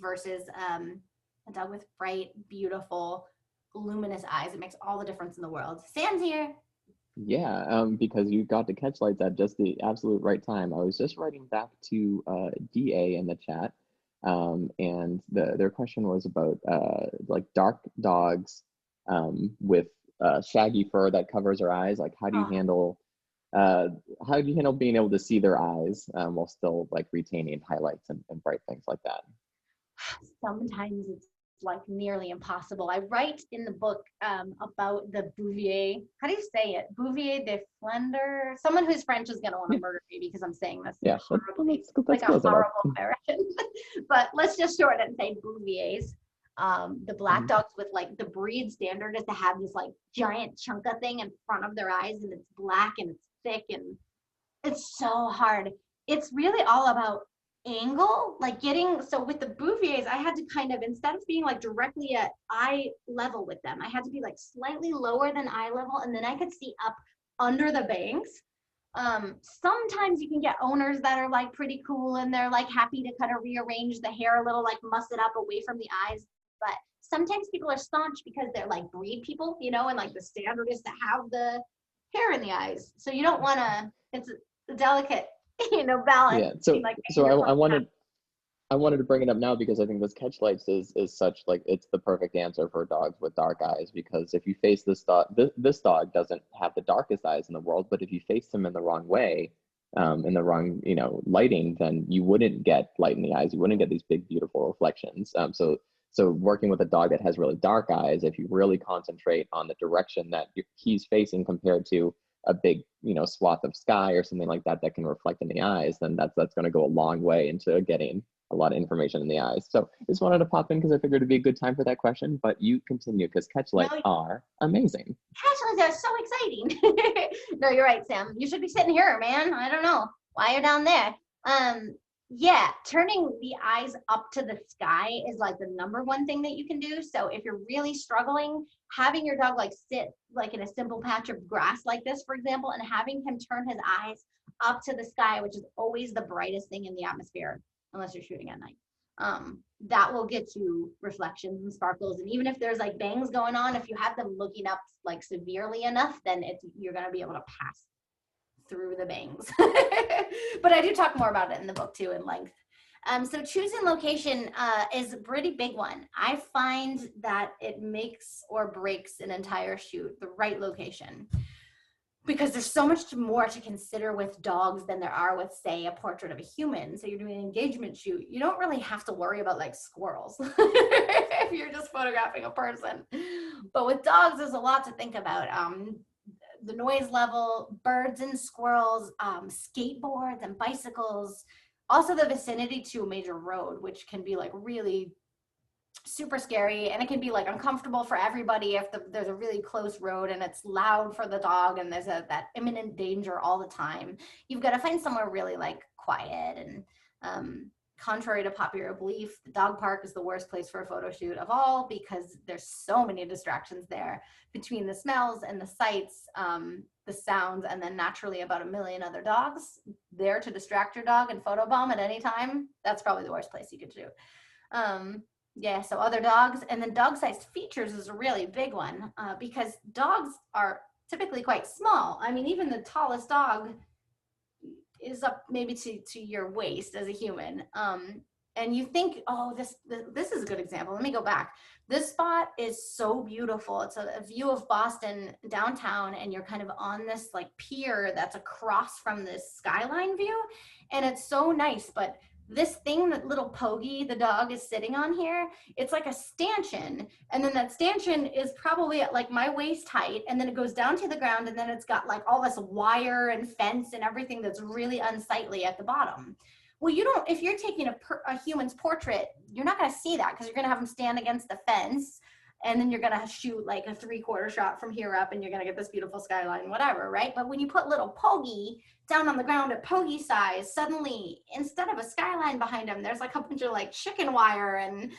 versus a dog with bright, beautiful, luminous eyes. It makes all the difference in the world. Sam's here. Yeah, because you got to catch lights at just the absolute right time. I was just writing back to DA in the chat, and their question was about like dark dogs with shaggy fur that covers their eyes. Like, how do you handle being able to see their eyes while still like retaining highlights and bright things like that? Sometimes it's like nearly impossible. I write in the book about the Bouvier. How do you say it? Bouvier de Flandre. Someone who's French is going to want to murder me because I'm saying this. Yeah, horribly, let's like a horrible American. But let's just shorten it and say Bouviers. The black dogs with like the breed standard is to have this like giant chunka thing in front of their eyes, and it's black and it's thick and it's so hard. It's really all about angle, like getting, so with the Bouviers, I had to kind of, instead of being like directly at eye level with them, I had to be like slightly lower than eye level, and then I could see up under the bangs. Sometimes you can get owners that are like pretty cool and they're like happy to kind of rearrange the hair a little, like muss it up away from the eyes. But sometimes people are staunch because they're like breed people, you know, and like the standard is to have the hair in the eyes. So you don't want to, it's a delicate, you know, balance. Yeah, so like I wanted to bring it up now because I think this catch lights is such, like, it's the perfect answer for dogs with dark eyes, because if you face this dog, this dog doesn't have the darkest eyes in the world, but if you face him in the wrong way, in the wrong, you know, lighting, then you wouldn't get light in the eyes. You wouldn't get these big, beautiful reflections. So working with a dog that has really dark eyes, if you really concentrate on the direction that he's facing compared to a big, you know, swath of sky or something like that that can reflect in the eyes, then that's going to go a long way into getting a lot of information in the eyes. So just wanted to pop in because I figured it'd be a good time for that question, but you continue because catch lights are amazing. Catch lights are so exciting. No, you're right, Sam. You should be sitting here, man. I don't know why you're down there. Yeah, turning the eyes up to the sky is like the #1 thing that you can do. So if you're really struggling, having your dog like sit like in a simple patch of grass like this, for example, and having him turn his eyes up to the sky, which is always the brightest thing in the atmosphere, unless you're shooting at night, that will get you reflections and sparkles. And even if there's like bangs going on, if you have them looking up like severely enough, then you're going to be able to pass through the bangs. But I do talk more about it in the book too in length. So choosing location is a pretty big one. I find that it makes or breaks an entire shoot, the right location, because there's so much more to consider with dogs than there are with, say, a portrait of a human. So you're doing an engagement shoot, you don't really have to worry about like squirrels if you're just photographing a person. But with dogs, there's a lot to think about. The noise level, birds and squirrels, skateboards and bicycles, also the vicinity to a major road, which can be like really super scary, and it can be like uncomfortable for everybody if there's a really close road and it's loud for the dog and there's that imminent danger all the time. You've got to find somewhere really like quiet. And contrary to popular belief, the dog park is the worst place for a photo shoot of all, because there's so many distractions there between the smells and the sights, the sounds, and then naturally about a million other dogs there to distract your dog and photobomb at any time. That's probably the worst place you could shoot. Yeah, so other dogs, and then dog-sized features is a really big one, because dogs are typically quite small. I mean, even the tallest dog is up maybe to your waist as a human. And you think, oh, this is a good example. Let me go back. This spot is so beautiful. It's a view of Boston downtown, and you're kind of on this like pier that's across from this skyline view, and it's so nice. But this thing, that little Poggy, the dog, is sitting on here, it's like a stanchion. And then that stanchion is probably at like my waist height, and then it goes down to the ground, and then it's got like all this wire and fence and everything that's really unsightly at the bottom. Well, you don't, if you're taking a human's portrait, you're not gonna see that, because you're gonna have them stand against the fence, and then you're gonna shoot like a 3/4 shot from here up, and you're gonna get this beautiful skyline, whatever, right? But when you put little Poggy down on the ground at Poggy size, suddenly, instead of a skyline behind him, there's like a bunch of like chicken wire and,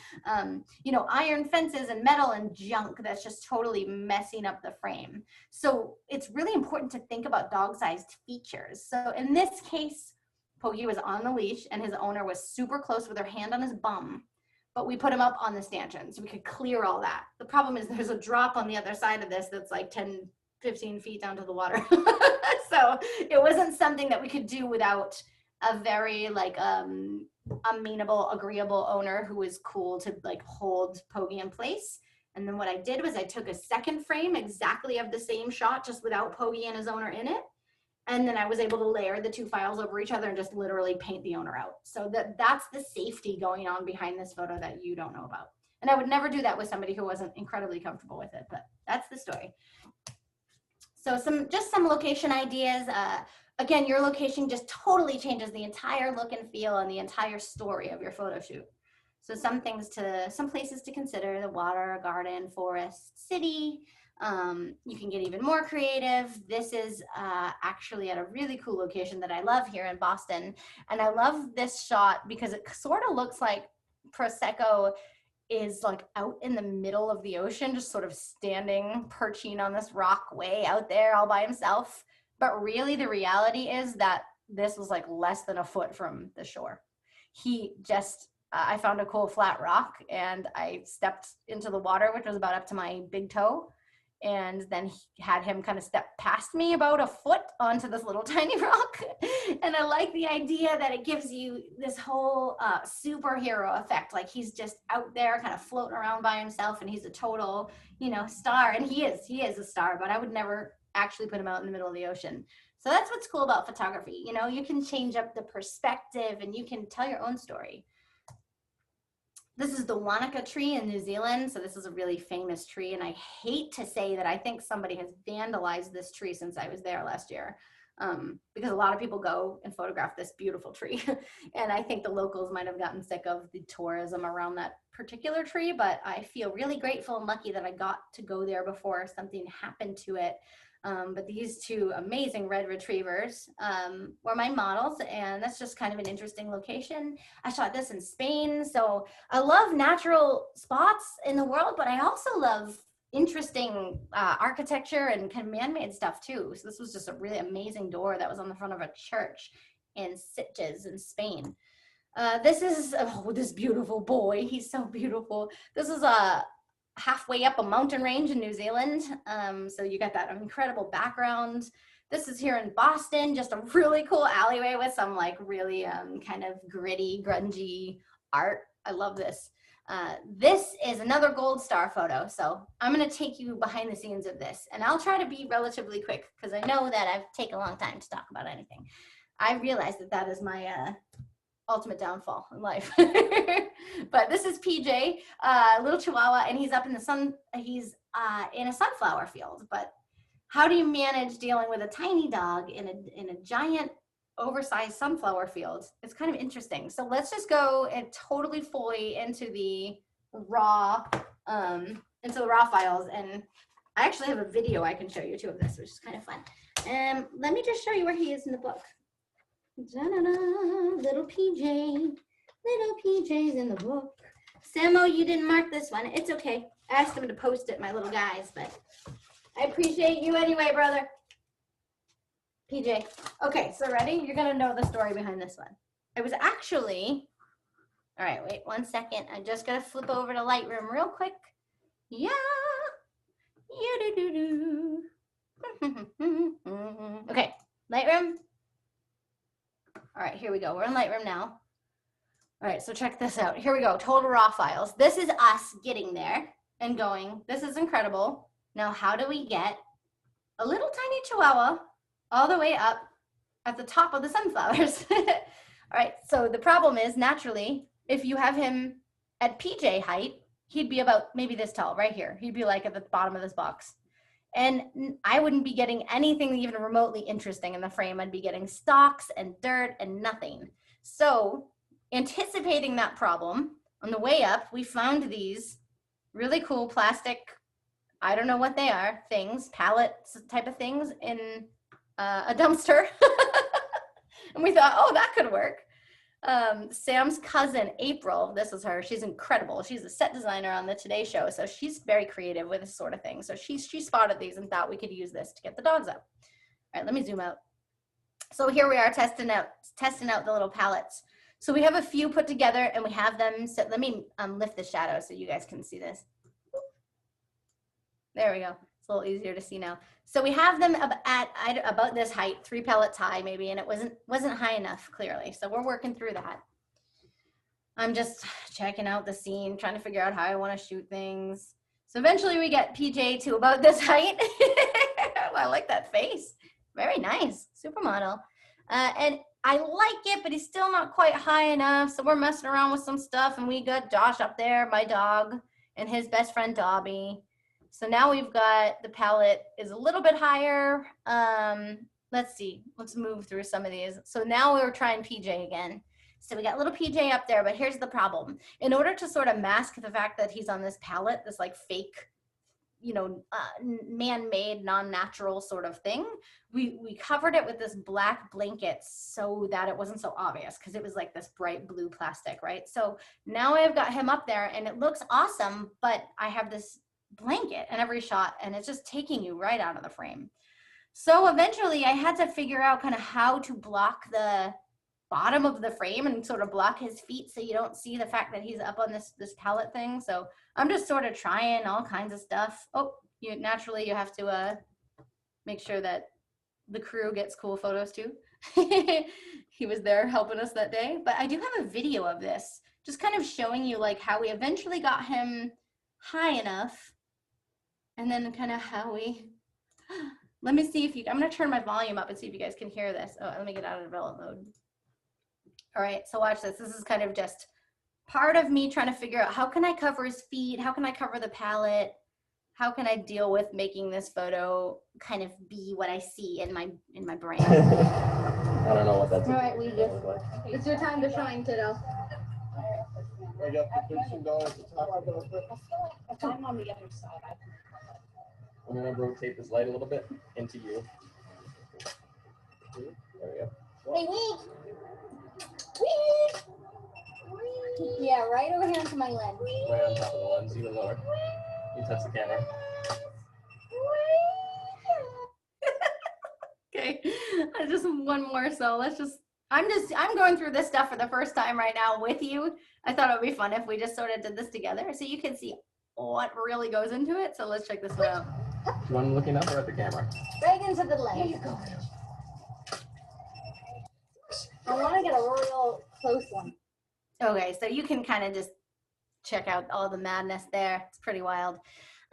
iron fences and metal and junk that's just totally messing up the frame. So it's really important to think about dog-sized features. So in this case, Poggy was on the leash, and his owner was super close with her hand on his bum, but we put him up on the stanchion so we could clear all that. The problem is there's a drop on the other side of this that's like 10, 15 feet down to the water. So it wasn't something that we could do without a very like amenable, agreeable owner who was cool to like hold Poggy in place. And then what I did was I took a second frame exactly of the same shot, just without Poggy and his owner in it. And then I was able to layer the two files over each other and just literally paint the owner out. So that's the safety going on behind this photo that you don't know about. And I would never do that with somebody who wasn't incredibly comfortable with it, but that's the story. So some location ideas. Again, your location just totally changes the entire look and feel and the entire story of your photo shoot. So some places to consider: the water, garden, forest, city. You can get even more creative. This is actually at a really cool location that I love here in Boston. And I love this shot because it sort of looks like Prosecco is like out in the middle of the ocean, just sort of standing, perching on this rock way out there all by himself. But really the reality is that this was like less than a foot from the shore. He just, I found a cool flat rock and I stepped into the water, which was about up to my big toe. And then had him kind of step past me about a foot onto this little tiny rock. And I like the idea that it gives you this whole superhero effect. Like he's just out there kind of floating around by himself, and he's a total, star. And he is a star, but I would never actually put him out in the middle of the ocean. So that's what's cool about photography. You can change up the perspective and you can tell your own story. This is the Wanaka tree in New Zealand. So this is a really famous tree. And I hate to say that I think somebody has vandalized this tree since I was there last year, because a lot of people go and photograph this beautiful tree. And I think the locals might have gotten sick of the tourism around that particular tree, but I feel really grateful and lucky that I got to go there before something happened to it. But these two amazing red retrievers were my models, and that's just kind of an interesting location. I shot this in Spain, so I love natural spots in the world, but I also love interesting architecture and kind of man-made stuff too. So this was just a really amazing door that was on the front of a church in Sitges in Spain. This is, this beautiful boy. He's so beautiful. This is a halfway up a mountain range in New Zealand. So you got that incredible background. This is here in Boston, just a really cool alleyway with some like really kind of gritty, grungy art. I love this. This is another gold star photo. So I'm gonna take you behind the scenes of this, and I'll try to be relatively quick because I know that I've taken a long time to talk about anything. I realize that is my ultimate downfall in life. But this is PJ, little Chihuahua, and he's up in the sun. He's in a sunflower field. But how do you manage dealing with a tiny dog in a giant, oversized sunflower field? It's kind of interesting. So let's just go and totally fully into the raw, into the raw files. And I actually have a video I can show you too of this, which is kind of fun. Let me just show you where he is in the book. Da-da-da, little PJ. Little PJ's in the book. Samo, you didn't mark this one. It's okay. I asked him to post it, my little guys, but I appreciate you anyway, brother. PJ. Okay, so ready? You're going to know the story behind this one. It was actually, all right, wait 1 second. I just got to flip over to Lightroom real quick. Yeah. Okay, Lightroom. All right, here we go. We're in Lightroom now. All right, so check this out. Here we go, total raw files. This is us getting there and going, this is incredible. Now, how do we get a little tiny chihuahua all the way up at the top of the sunflowers? All right, so the problem is, naturally, if you have him at PJ height, he'd be about maybe this tall right here. He'd be like at the bottom of this box. And I wouldn't be getting anything even remotely interesting in the frame. I'd be getting stalks and dirt and nothing. So anticipating that problem, on the way up, we found these really cool plastic, I don't know what they are, things, pallets type of things in a dumpster. And we thought, oh, that could work. Sam's cousin, April, this is her, she's incredible. She's a set designer on the Today Show, so she's very creative with this sort of thing. So she spotted these and thought we could use this to get the dogs up. All right, let me zoom out. So here we are testing out the little pallets. So we have a few put together and we have them, so let me lift the shadow so you guys can see this. There we go. It's a little easier to see now. So we have them at about this height, 3 pellets high maybe, and it wasn't high enough clearly. So we're working through that. I'm just checking out the scene, trying to figure out how I want to shoot things. So eventually we get PJ to about this height. Oh, I like that face. Very nice, supermodel. And I like it, but he's still not quite high enough. So we're messing around with some stuff, and we got Josh up there, my dog, and his best friend Dobby. So now we've got the palette is a little bit higher. Let's see, let's move through some of these. So now we're trying PJ again. So we got little PJ up there, but here's the problem. In order to sort of mask the fact that he's on this palette, this like fake, you know, man-made, non-natural sort of thing, we covered it with this black blanket so that it wasn't so obvious, because it was like this bright blue plastic, right? So now I've got him up there and it looks awesome, but I have this blanket in every shot and it's just taking you right out of the frame. So eventually I had to figure out kind of how to block the bottom of the frame and sort of block his feet so you don't see the fact that he's up on this pallet thing. So I'm just sort of trying all kinds of stuff. Oh, naturally you have to make sure that the crew gets cool photos too. He was there helping us that day. But I do have a video of this, just kind of showing you like how we eventually got him high enough, and then kind of how we, let me see if you, I'm gonna turn my volume up and see if you guys can hear this. Oh, let me get out of develop mode. All right, so watch this. This is kind of just part of me trying to figure out how can I cover his feet? How can I cover the palette? How can I deal with making this photo kind of be what I see in my brain? I don't know what that's. All right, we just, it's your time to shine, kiddo. I got the $13 to top. I'm on the other side. I'm gonna rotate this light a little bit into you. There we go. Hey, wee! Yeah, right over here into my lens. Right on top of the lens, even lower. You touch the camera. Okay, just one more. So let's just, I'm going through this stuff for the first time right now with you. I thought it would be fun if we just sort of did this together so you can see what really goes into it. So let's check this one out. Do you want him looking up or at the camera? Right into the lens. Here you go. I want to get a real close one. Okay, so you can kind of just check out all the madness there. It's pretty wild.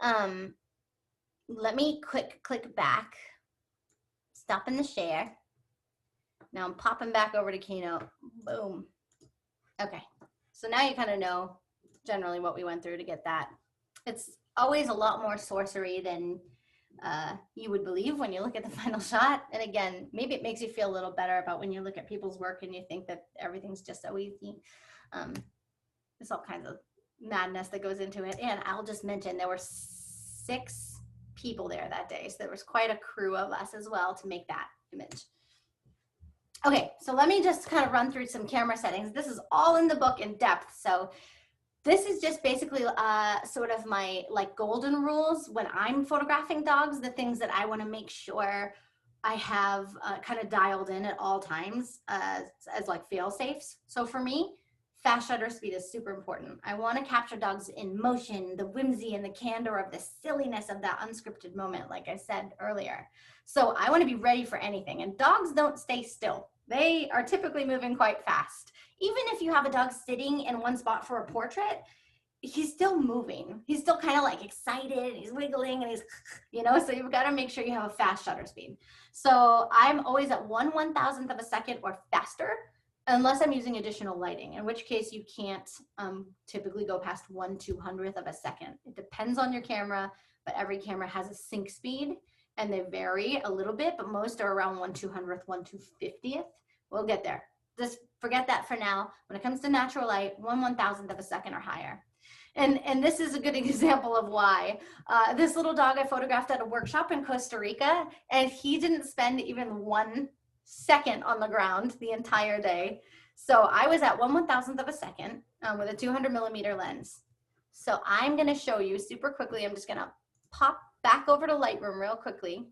Let me click back. Stopping the share. Now I'm popping back over to Keynote. Boom. Okay, so now you kind of know generally what we went through to get that. It's always a lot more sorcery than you would believe when you look at the final shot. And again, maybe it makes you feel a little better about when you look at people's work and you think that everything's just so easy. There's all kinds of madness that goes into it. And I'll just mention there were 6 people there that day. So there was quite a crew of us as well to make that image. Okay, so let me just kind of run through some camera settings. This is all in the book in depth. So this is just basically sort of my like golden rules when I'm photographing dogs, the things that I want to make sure I have kind of dialed in at all times as like fail safes. So for me, fast shutter speed is super important. I want to capture dogs in motion, the whimsy and the candor of the silliness of that unscripted moment, like I said earlier. So I want to be ready for anything, and dogs don't stay still. They are typically moving quite fast. Even if you have a dog sitting in one spot for a portrait, he's still moving. He's still kind of like excited, he's wiggling, and he's, you know, so you've got to make sure you have a fast shutter speed. So I'm always at 1/1000th of a second or faster, unless I'm using additional lighting, in which case you can't typically go past 1/200th of a second. It depends on your camera, but every camera has a sync speed, and they vary a little bit, but most are around 1/200th, 1/250th. We'll get there. Just forget that for now. When it comes to natural light, 1/1000th of a second or higher. And this is a good example of why. This little dog I photographed at a workshop in Costa Rica, and he didn't spend even 1 second on the ground the entire day. So I was at 1/1000th of a second with a 200mm lens. So I'm gonna show you super quickly. I'm just gonna pop back over to Lightroom real quickly.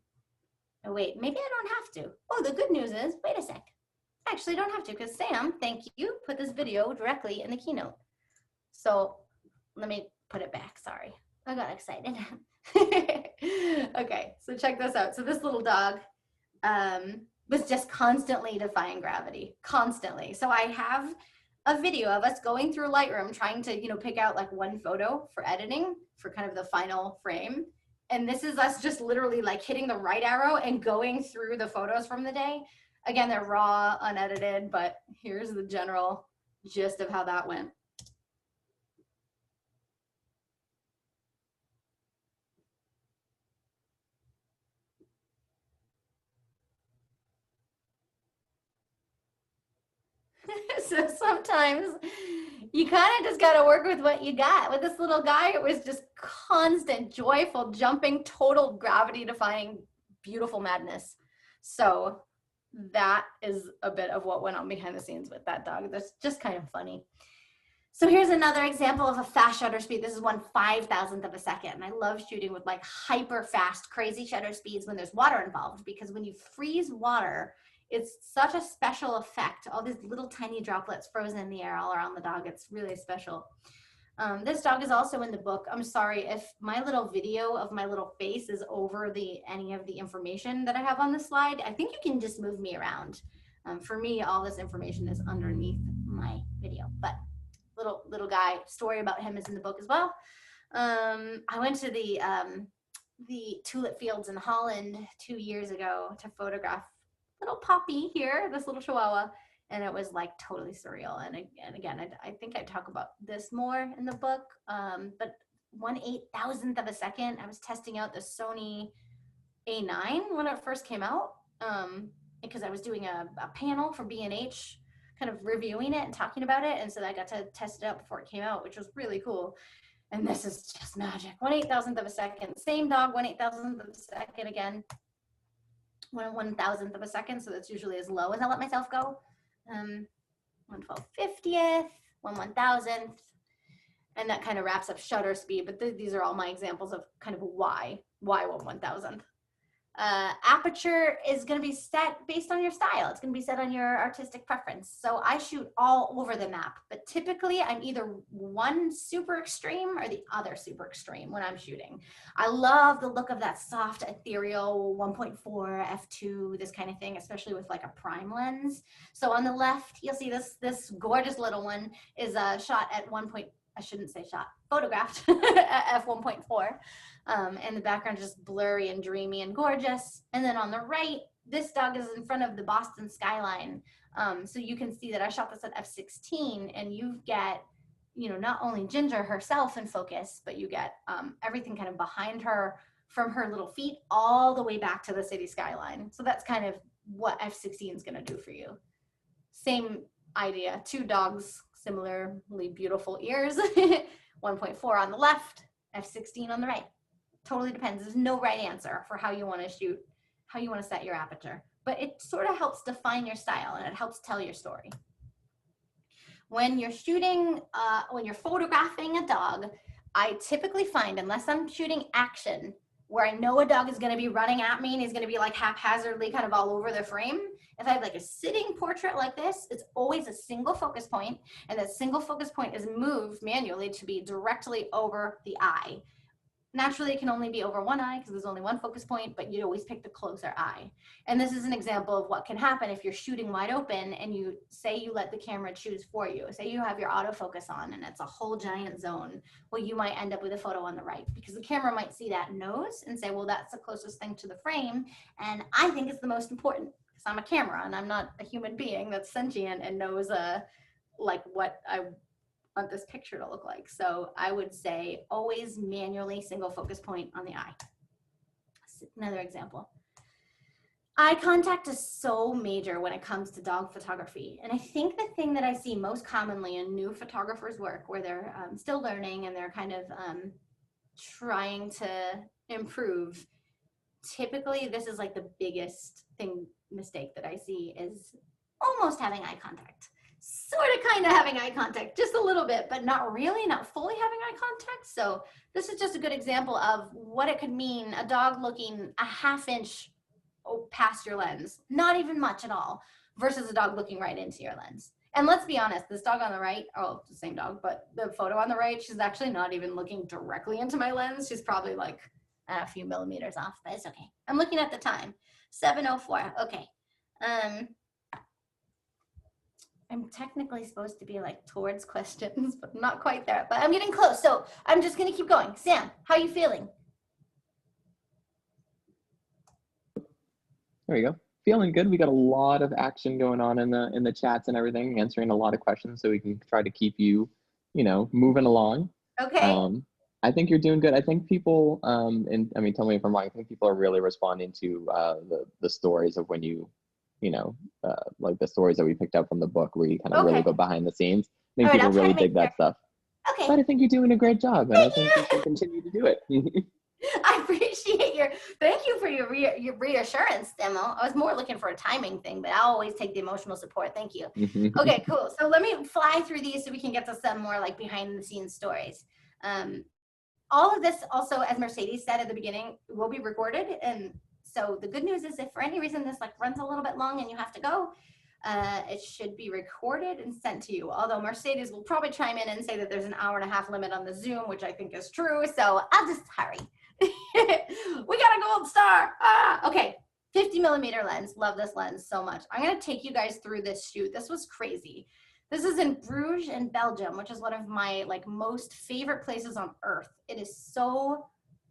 Oh wait, maybe I don't have to. Oh, the good news is, wait a sec. I actually don't have to, because Sam, thank you, put this video directly in the keynote. So let me put it back, sorry. I got excited. Okay, so check this out. So this little dog was just constantly defying gravity, constantly. So I have a video of us going through Lightroom trying to, you know, pick out like one photo for editing for kind of the final frame. And this is us just literally like hitting the right arrow and going through the photos from the day. Again, they're raw, unedited, but here's the general gist of how that went. So sometimes you kind of just got to work with what you got. With this little guy, it was just constant, joyful, jumping, total gravity defying, beautiful madness. So that is a bit of what went on behind the scenes with that dog. That's just kind of funny. So here's another example of a fast shutter speed. This is 1/5000th of a second. And I love shooting with like hyper fast, crazy shutter speeds when there's water involved, because when you freeze water, it's such a special effect. All these little tiny droplets frozen in the air all around the dog. It's really special. This dog is also in the book. I'm sorry if my little video of my little face is over any of the information that I have on the slide. I think you can just move me around. For me, all this information is underneath my video, but little guy, story about him is in the book as well. I went to the tulip fields in Holland 2 years ago to photograph little Poppy here, this little Chihuahua, and it was like totally surreal. And again, I think I talk about this more in the book, but 1/8000th of a second, I was testing out the Sony A9 when it first came out, because I was doing a panel for B&H, kind of reviewing it and talking about it, and so I got to test it out before it came out, which was really cool. And this is just magic. 1/8000th of a second, same dog, 1/8000th of a second again. 1/1000th of a second, so that's usually as low as I let myself go. 1/1250th, 1/1000th, and that kind of wraps up shutter speed. But these are all my examples of kind of why 1/1000th. Aperture is going to be set based on your style. It's going to be set on your artistic preference. So I shoot all over the map, but typically I'm either one super extreme or the other super extreme when I'm shooting. I love the look of that soft, ethereal 1.4 f2, this kind of thing, especially with like a prime lens. So on the left, you'll see this gorgeous little one is shot at photographed at f1.4. And the background is just blurry and dreamy and gorgeous. And then on the right, this dog is in front of the Boston skyline. So you can see that I shot this at f16, and you get, you know, not only Ginger herself in focus, but you get everything kind of behind her from her little feet all the way back to the city skyline. So that's kind of what f16 is going to do for you. Same idea, 2 dogs, similarly beautiful ears. 1.4 on the left, f16 on the right. Totally depends. There's no right answer for how you want to shoot, how you want to set your aperture. But it sort of helps define your style and it helps tell your story. When you're shooting, when you're photographing a dog, I typically find, unless I'm shooting action, where I know a dog is going to be running at me and he's going to be like haphazardly kind of all over the frame. If I have like a sitting portrait like this, it's always a single focus point, and that single focus point is moved manually to be directly over the eye. Naturally, it can only be over one eye because there's only one focus point, but you always pick the closer eye. And this is an example of what can happen if you're shooting wide open and you say you let the camera choose for you. Say you have your autofocus on and it's a whole giant zone. Well, you might end up with a photo on the right because the camera might see that nose and say, well, that's the closest thing to the frame. And I think it's the most important because I'm a camera and I'm not a human being that's sentient and knows like what I want this picture to look like. So I would say always manually single focus point on the eye. Another example. Eye contact is so major when it comes to dog photography. And I think the thing that I see most commonly in new photographers' work where they're still learning and they're kind of trying to improve, typically this is like the biggest mistake that I see is almost having eye contact. Sort of kind of having eye contact, just a little bit, but not really, not fully having eye contact. So this is just a good example of what it could mean, a dog looking a ½ inch past your lens, not even much at all, versus a dog looking right into your lens. And let's be honest, this dog on the right, oh, the same dog, but the photo on the right, she's actually not even looking directly into my lens. She's probably like a few millimeters off, but it's okay. I'm looking at the time, 7:04, okay. I'm technically supposed to be like towards questions, but not quite there, but I'm getting close. So I'm just going to keep going. Sam, how are you feeling? There you go. Feeling good. We got a lot of action going on in the chats and everything, answering a lot of questions so we can try to keep you, moving along. Okay. I think you're doing good. I think people, and I mean, tell me if I'm wrong, I think people are really responding to the stories of when you like the stories that we picked up from the book where you kind of really go behind the scenes. I think people really dig that stuff. Okay. But I think you're doing a great job, and I think you should continue to do it. I appreciate thank you for your reassurance, Demo. I was more looking for a timing thing, but I'll always take the emotional support. Thank you. Okay, cool. So let me fly through these so we can get to some more like behind the scenes stories. All of this also, as Mercedes said at the beginning, will be recorded. And so the good news is if for any reason this like runs a little bit long and you have to go, it should be recorded and sent to you. Although Mercedes will probably chime in and say that there's an hour-and-a-half limit on the Zoom, which I think is true. So I'll just hurry. We got a gold star. Okay, 50mm lens. Love this lens so much. I'm going to take you guys through this shoot. This was crazy. This is in Bruges in Belgium, which is one of my like most favorite places on earth. It is so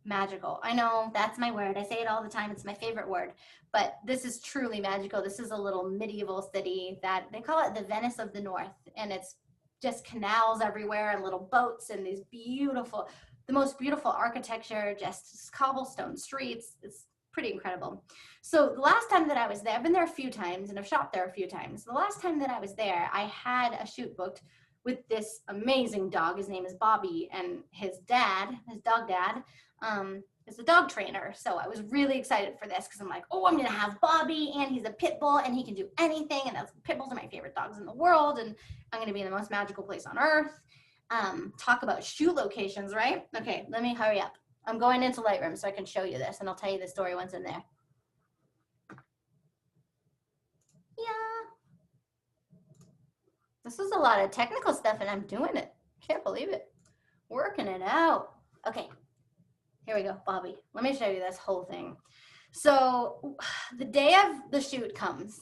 magical. I know that's my word. I say it all the time. It's my favorite word, but this is truly magical. This is a little medieval city that they call it the Venice of the North. And it's just canals everywhere and little boats and these beautiful, the most beautiful architecture, just cobblestone streets. It's pretty incredible. So the last time that I was there, I've been there a few times and I've shot there a few times. The last time that I was there, I had a shoot booked with this amazing dog. His name is Bobby, and his dad, his dog dad, is a dog trainer. So I was really excited for this because I'm like, oh, I'm gonna have Bobby, and he's a pit bull and he can do anything, and pit bulls are my favorite dogs in the world, and I'm gonna be in the most magical place on earth. Talk about shoot locations, right? Okay, let me hurry up. I'm going into Lightroom so I can show you this, and I'll tell you the story once in there. Yeah. This is a lot of technical stuff, and I'm doing it. Can't believe it. Working it out. Okay, here we go, Bobby. Let me show you this whole thing. So the day of the shoot comes,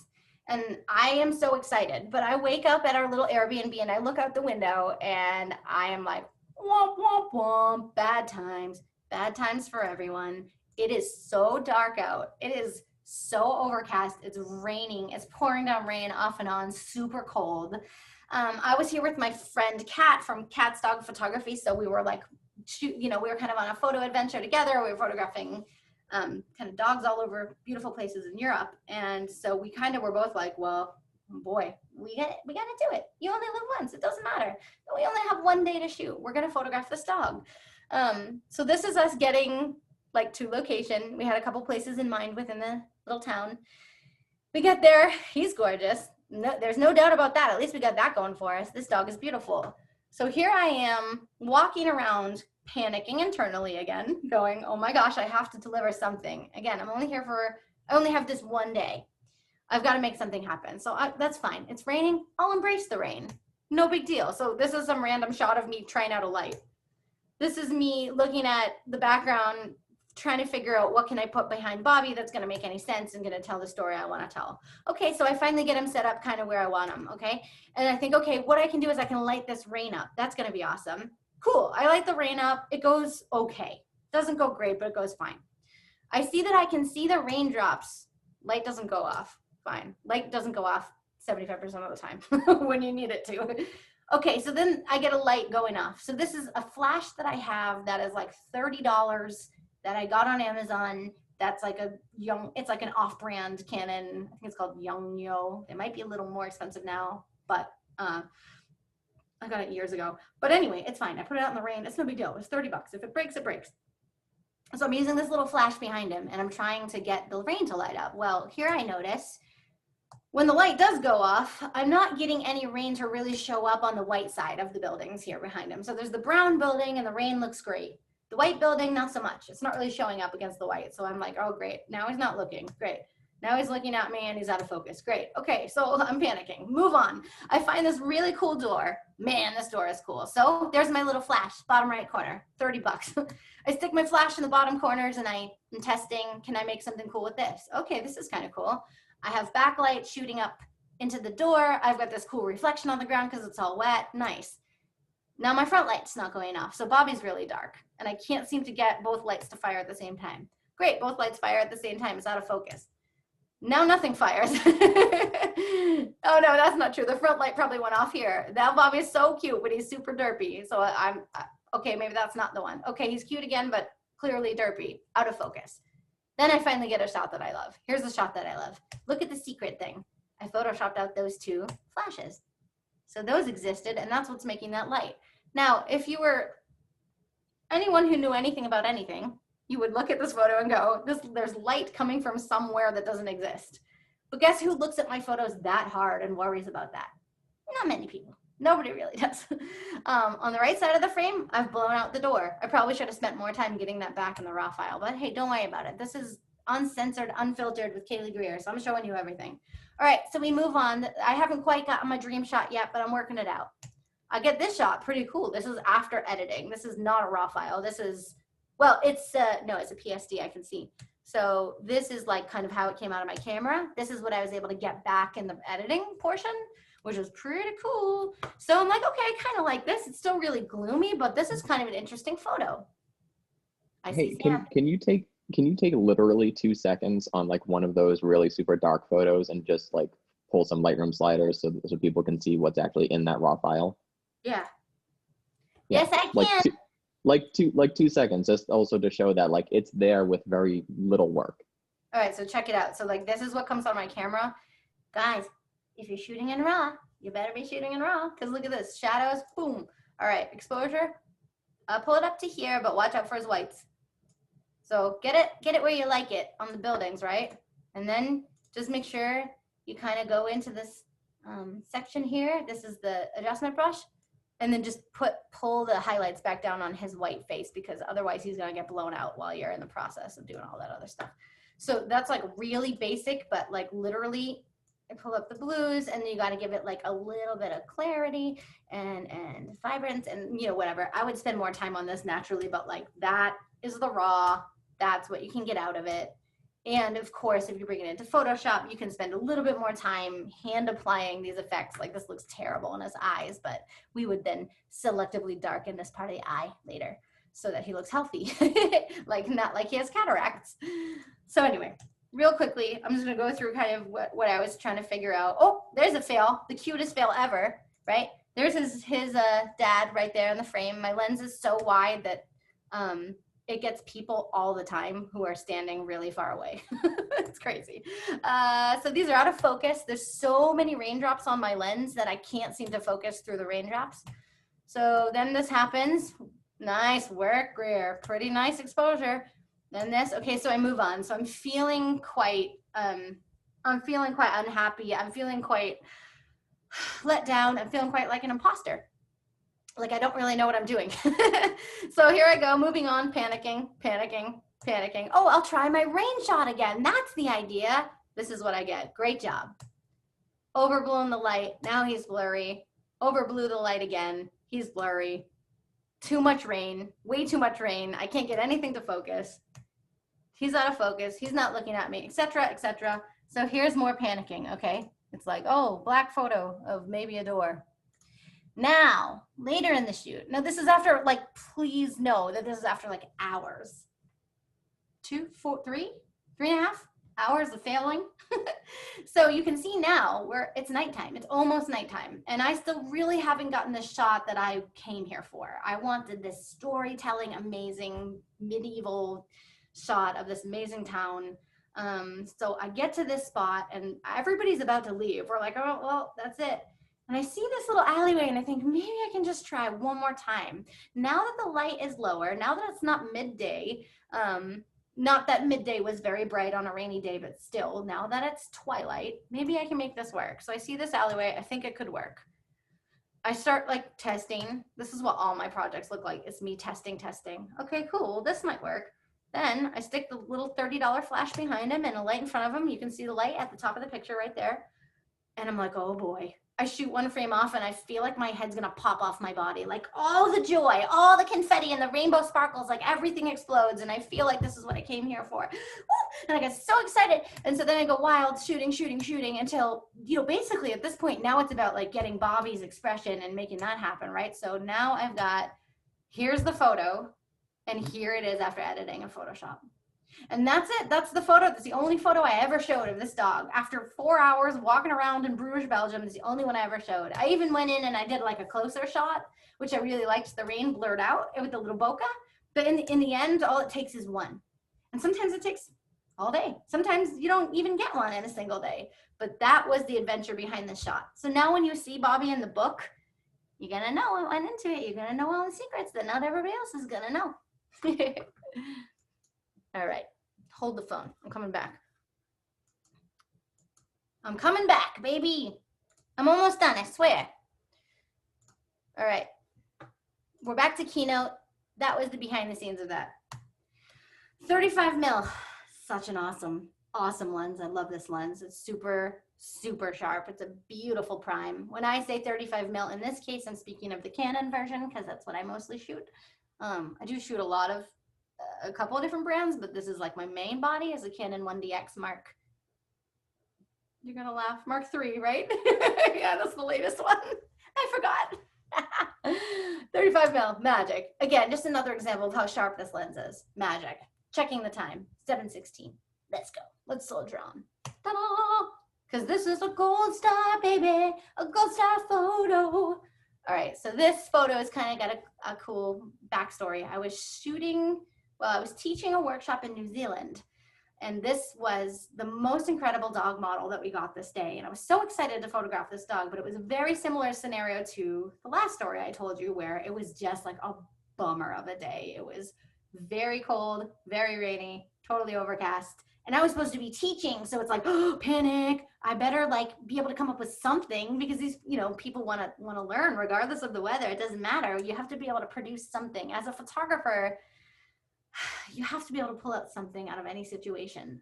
and I am so excited, but I wake up at our little Airbnb, and I look out the window, and I am like, womp, womp, womp, bad times for everyone. It is so dark out. It is so overcast. It's raining. It's pouring down rain off and on, super cold. I was here with my friend Kat from Kat's Dog Photography. So we were like, we were kind of on a photo adventure together. We were photographing kind of dogs all over beautiful places in Europe. And so we kind of were both like, well, boy, we gotta do it. You only live once. It doesn't matter. We only have one day to shoot. We're gonna photograph this dog. So this is us getting like to location. We had a couple places in mind within the little town. We get there. He's gorgeous. No, there's no doubt about that. At least we got that going for us. This dog is beautiful. So here I am walking around, panicking internally again, going, oh my gosh, I have to deliver something. Again, I only have this one day. I've got to make something happen. So that's fine. It's raining. I'll embrace the rain. No big deal. So this is some random shot of me trying out a light. This is me looking at the background, trying to figure out what can I put behind Bobby that's going to make any sense and going to tell the story I want to tell. Okay, so I finally get him set up kind of where I want him, okay? And I think, okay, what I can do is I can light this rain up. That's going to be awesome. Cool, I light the rain up. It goes okay. Doesn't go great, but it goes fine. I see that I can see the raindrops. Light doesn't go off. Fine. Light doesn't go off 75% of the time when you need it to. Okay, so then I get a light going off. So this is a flash that I have that is like $30 that I got on Amazon. That's like it's like an off-brand Canon. I think it's called Yongyo. It might be a little more expensive now, but I got it years ago. But anyway, it's fine. I put it out in the rain. It's no big deal. It's $30. If it breaks, it breaks. So I'm using this little flash behind him and I'm trying to get the rain to light up. Well, here I notice when the light does go off, I'm not getting any rain to really show up on the white side of the buildings here behind him. So there's the brown building and the rain looks great. The white building, not so much. It's not really showing up against the white. So I'm like, oh, great. Now he's not looking. Great. Now he's looking at me and he's out of focus. Great. Okay, so I'm panicking. Move on. I find this really cool door. Man, this door is cool. So there's my little flash, bottom right corner, $30. I stick my flash in the bottom corners and I'm testing, can I make something cool with this? Okay, this is kind of cool. I have backlight shooting up into the door. I've got this cool reflection on the ground because it's all wet. Nice. Now my front light's not going off. So Bobby's really dark and I can't seem to get both lights to fire at the same time. Great, both lights fire at the same time. It's out of focus. Now nothing fires. Oh no, that's not true. The front light probably went off here. Now Bobby's so cute, but he's super derpy. So okay, maybe that's not the one. Okay, he's cute again, but clearly derpy, out of focus. Then I finally get a shot that I love. Here's the shot that I love. Look at the secret thing. I photoshopped out those two flashes. So those existed, and that's what's making that light. Now, if you were anyone who knew anything about anything, you would look at this photo and go, there's light coming from somewhere that doesn't exist. But guess who looks at my photos that hard and worries about that? Not many people. Nobody really does. On the right side of the frame, I've blown out the door. I probably should have spent more time getting that back in the raw file, but hey, don't worry about it. This is uncensored, unfiltered with Kaylee Greer, so I'm showing you everything. All right, so we move on. I haven't quite gotten my dream shot yet, but I'm working it out. I get this shot, pretty cool. This is after editing. This is not a raw file. This is, well, it's, no, it's a PSD, I can see. So this is like kind of how it came out of my camera. This is what I was able to get back in the editing portion, which was pretty cool. So I'm like, okay, I kind of like this. It's still really gloomy, but this is kind of an interesting photo. Hey, can you take literally 2 seconds on like one of those really super dark photos and just like pull some Lightroom sliders so people can see what's actually in that raw file? Yeah. Yes, I can. Like 2 seconds, just also to show that like it's there with very little work. All right, so check it out. So like this is what comes on my camera. Guys, if you're shooting in RAW, you better be shooting in RAW, because look at this, shadows, boom. All right, exposure, pull it up to here, but watch out for his whites. So get it where you like it on the buildings, right? And then just make sure you kind of go into this section here. This is the adjustment brush, and then just pull the highlights back down on his white face, because otherwise he's gonna get blown out while you're in the process of doing all that other stuff. So that's like really basic, but like literally, I pull up the blues, and then you got to give it like a little bit of clarity and vibrance and, you know, whatever. I would spend more time on this naturally, but like that is the raw. That's what you can get out of it. And of course, if you bring it into Photoshop, you can spend a little bit more time hand applying these effects. Like this looks terrible in his eyes, but we would then selectively darken this part of the eye later so that he looks healthy, like not like he has cataracts. So anyway, real quickly, I'm just gonna go through kind of what I was trying to figure out. Oh, there's a fail, the cutest fail ever, right? There's his dad right there in the frame. My lens is so wide that it gets people all the time who are standing really far away. It's crazy. So these are out of focus. There's so many raindrops on my lens that I can't seem to focus through the raindrops. So then this happens. Nice work, Greer. Pretty nice exposure. Then this, okay, so I move on. So I'm feeling quite unhappy. I'm feeling quite let down. I'm feeling quite like an imposter. Like I don't really know what I'm doing. So here I go, moving on, panicking. Oh, I'll try my rain shot again. That's the idea. This is what I get. Great job. Overblown the light. Now he's blurry. Overblew the light again. He's blurry. Too much rain. Way too much rain. I can't get anything to focus. He's out of focus. He's not looking at me, etc., etc. So here's more panicking, okay? It's like, oh, black photo of maybe a door. Now, later in the shoot, now this is after, like, please know that this is after like hours. 2, 4, 3, 3.5 hours of failing. So you can see now where it's nighttime. It's almost nighttime. And I still really haven't gotten the shot that I came here for. I wanted this storytelling, amazing medieval shot of this amazing town. So I get to this spot and everybody's about to leave. We're like, oh, well, that's it. And I see this little alleyway and I think maybe I can just try one more time. Now that the light is lower, now that it's not midday, not that midday was very bright on a rainy day, but still, now that it's twilight, maybe I can make this work. So I see this alleyway, I think it could work. I start like testing. This is what all my projects look like. It's me testing. Okay, cool, this might work. Then I stick the little $30 flash behind him and a light in front of him. You can see the light at the top of the picture right there. And I'm like, oh boy. I shoot one frame off and I feel like my head's gonna pop off my body. Like all the joy, all the confetti and the rainbow sparkles, like everything explodes. And I feel like this is what I came here for. And I get so excited. And so then I go wild, shooting until, you know, basically at this point, now it's about like getting Bobby's expression and making that happen, right? So now I've got, here's the photo and here it is after editing in Photoshop. And that's it. That's the photo. That's the only photo I ever showed of this dog. After 4 hours walking around in Bruges, Belgium, it's the only one I ever showed. I even went in and I did like a closer shot, which I really liked. The rain blurred out with the little bokeh. But in the end, all it takes is one. And sometimes it takes all day. Sometimes you don't even get one in a single day. But that was the adventure behind the shot. So now when you see Bobby in the book, you're going to know what went into it. You're going to know all the secrets that not everybody else is going to know. All right, hold the phone. I'm coming back. I'm coming back, baby. I'm almost done, I swear. All right, we're back to Keynote. That was the behind the scenes of that. 35 mil, such an awesome lens. I love this lens. It's super, super sharp. It's a beautiful prime. When I say 35 mil, in this case, I'm speaking of the Canon version because that's what I mostly shoot. I do shoot a couple of different brands, but this is like my main body is a Canon 1DX Mark. You're gonna laugh. Mark III, right? Yeah, that's the latest one. I forgot. 35 mil, magic. Again, just another example of how sharp this lens is. Magic. Checking the time, 7:16. Let's go. Let's soldier on. Ta-da! Because this is a gold star, baby. A gold star photo. All right, so this photo has kind of got a cool backstory. I was teaching a workshop in New Zealand, and this was the most incredible dog model that we got this day. And I was so excited to photograph this dog, but it was a very similar scenario to the last story I told you, where it was just like a bummer of a day. It was very cold, very rainy, totally overcast. And I was supposed to be teaching, so it's like, oh, panic. I better like be able to come up with something because these, you know, people want to learn regardless of the weather. It doesn't matter. You have to be able to produce something. As a photographer, you have to be able to pull out something out of any situation.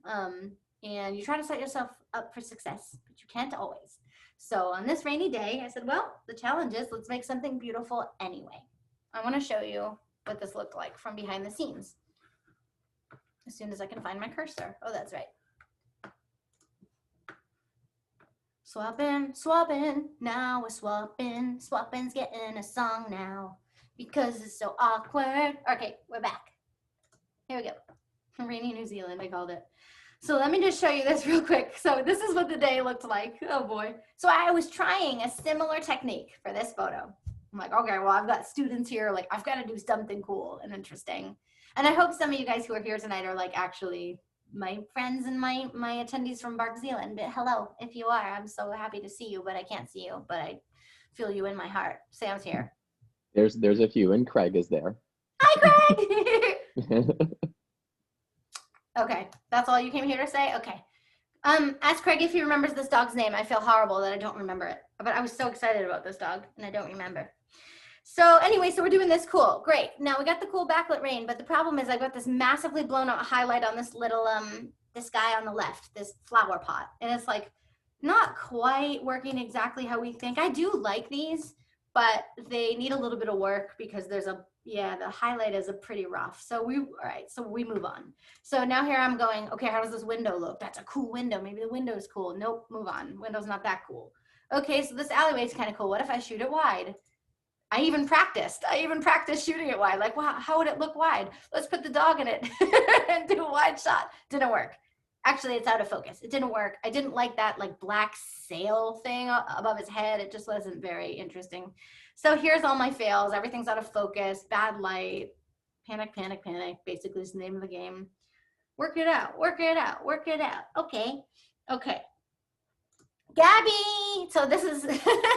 And you try to set yourself up for success, but you can't always. So on this rainy day, I said, well, the challenge is let's make something beautiful anyway. I want to show you what this looked like from behind the scenes. As soon as I can find my cursor. Oh, that's right. Swapping, now we're swapping. Swapping's getting a song now because it's so awkward. Okay, we're back. Here we go. Rainy New Zealand, I called it. So let me just show you this real quick. So this is what the day looked like. Oh boy. So I was trying a similar technique for this photo. I'm like, okay, well, I've got students here. Like, I've got to do something cool and interesting. And I hope some of you guys who are here tonight are like actually my friends and my attendees from Bark Zealand. But hello, if you are, I'm so happy to see you, but I can't see you, but I feel you in my heart. Sam's here. There's a few, and Craig is there. Hi, Craig. Okay, that's all you came here to say? Okay. Ask Craig if he remembers this dog's name. I feel horrible that I don't remember it, but I was so excited about this dog and I don't remember. So anyway, so we're doing this. Cool, great. Now we got the cool backlit rain, but the problem is I got this massively blown out highlight on this little, this guy on the left, this flower pot. And it's like not quite working exactly how we think. I do like these, but they need a little bit of work because there's a, yeah, the highlight is a pretty rough. So all right, so we move on. So now here I'm going, okay, how does this window look? That's a cool window. Maybe the window is cool. Nope, move on. Window's not that cool. Okay, so this alleyway is kind of cool. What if I shoot it wide? I even practiced shooting it wide. Like, wow, how would it look wide? Let's put the dog in it and do a wide shot. Didn't work. Actually, it's out of focus. It didn't work. I didn't like that like black sail thing above his head. It just wasn't very interesting. So here's all my fails. Everything's out of focus, bad light, panic, panic, panic. Basically is the name of the game. Work it out, work it out, work it out. Okay, okay. Gabby, so this is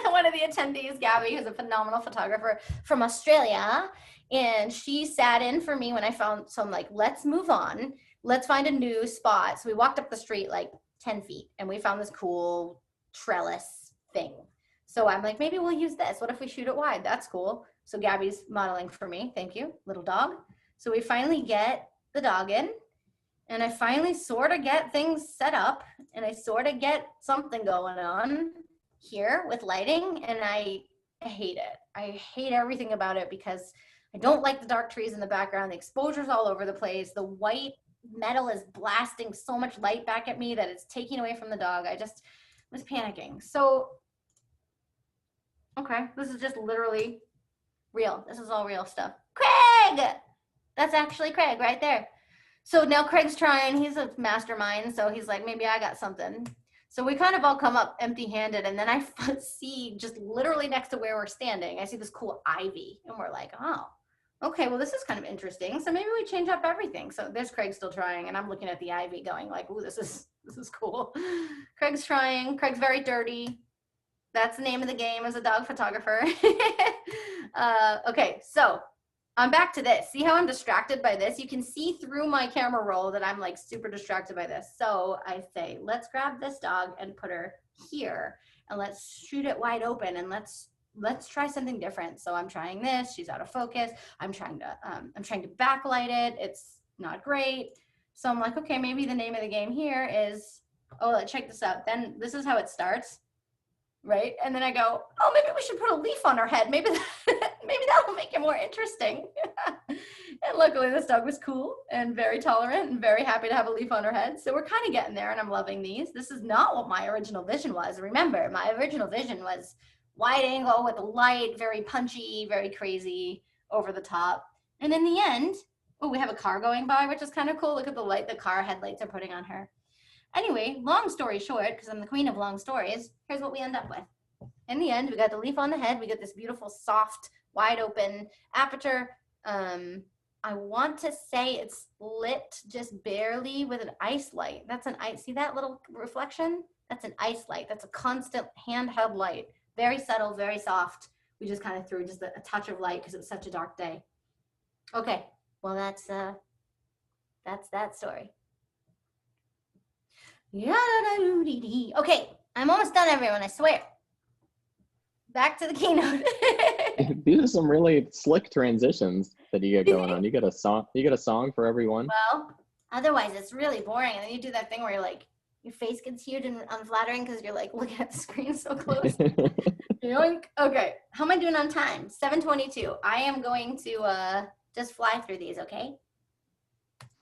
one of the attendees, Gabby, who's a phenomenal photographer from Australia. And she sat in for me when I found, so I'm like, let's move on. Let's find a new spot. So we walked up the street like 10 feet and we found this cool trellis thing. So I'm like, maybe we'll use this. What if we shoot it wide? That's cool. So Gabby's modeling for me. Thank you, little dog. So we finally get the dog in and I finally sort of get things set up and I sort of get something going on here with lighting and I hate it. I hate everything about it because I don't like the dark trees in the background. The exposure's all over the place. The white metal is blasting so much light back at me that it's taking away from the dog. I just was panicking. So, okay, this is just literally real. This is all real stuff. Craig! That's actually Craig right there. So now Craig's trying, he's a mastermind, so he's like, maybe I got something. So we kind of all come up empty-handed, and then I see just literally next to where we're standing, I see this cool ivy, and we're like, oh, okay, well, this is kind of interesting. So maybe we change up everything. So there's Craig still trying, and I'm looking at the ivy going like, ooh, this is cool. Craig's trying. Craig's very dirty. That's the name of the game as a dog photographer. Okay, so I'm back to this. See how I'm distracted by this? You can see through my camera roll that I'm like super distracted by this. So I say, let's grab this dog and put her here and let's shoot it wide open and let's try something different. So I'm trying this. She's out of focus. I'm trying to backlight it. It's not great. So I'm like, okay, maybe the name of the game here is, oh, check this out. Then this is how it starts, right? And then I go, oh, maybe we should put a leaf on her head. Maybe that'll make it more interesting. And luckily this dog was cool and very tolerant and very happy to have a leaf on her head. So we're kind of getting there and I'm loving these. This is not what my original vision was. Remember, my original vision was wide angle with a light, very punchy, very crazy, over the top. And in the end, oh, we have a car going by, which is kind of cool. Look at the light the car headlights are putting on her. Anyway, long story short, because I'm the queen of long stories, here's what we end up with. In the end, we got the leaf on the head. We got this beautiful, soft, wide open aperture. I want to say it's lit just barely with an ice light. That's an ice, see that little reflection? That's an ice light. That's a constant handheld light. Very subtle, very soft. We just kind of threw just a touch of light because it was such a dark day. Okay, well that's that story. Okay, I'm almost done, everyone, I swear. Back to the keynote. These are some really slick transitions that you get going on. You get a song for everyone. Well, otherwise it's really boring. And then you do that thing where you're like, your face gets huge and unflattering because you're like looking at the screen so close. Yoink. Okay, how am I doing on time? 7:22. I am going to just fly through these, okay?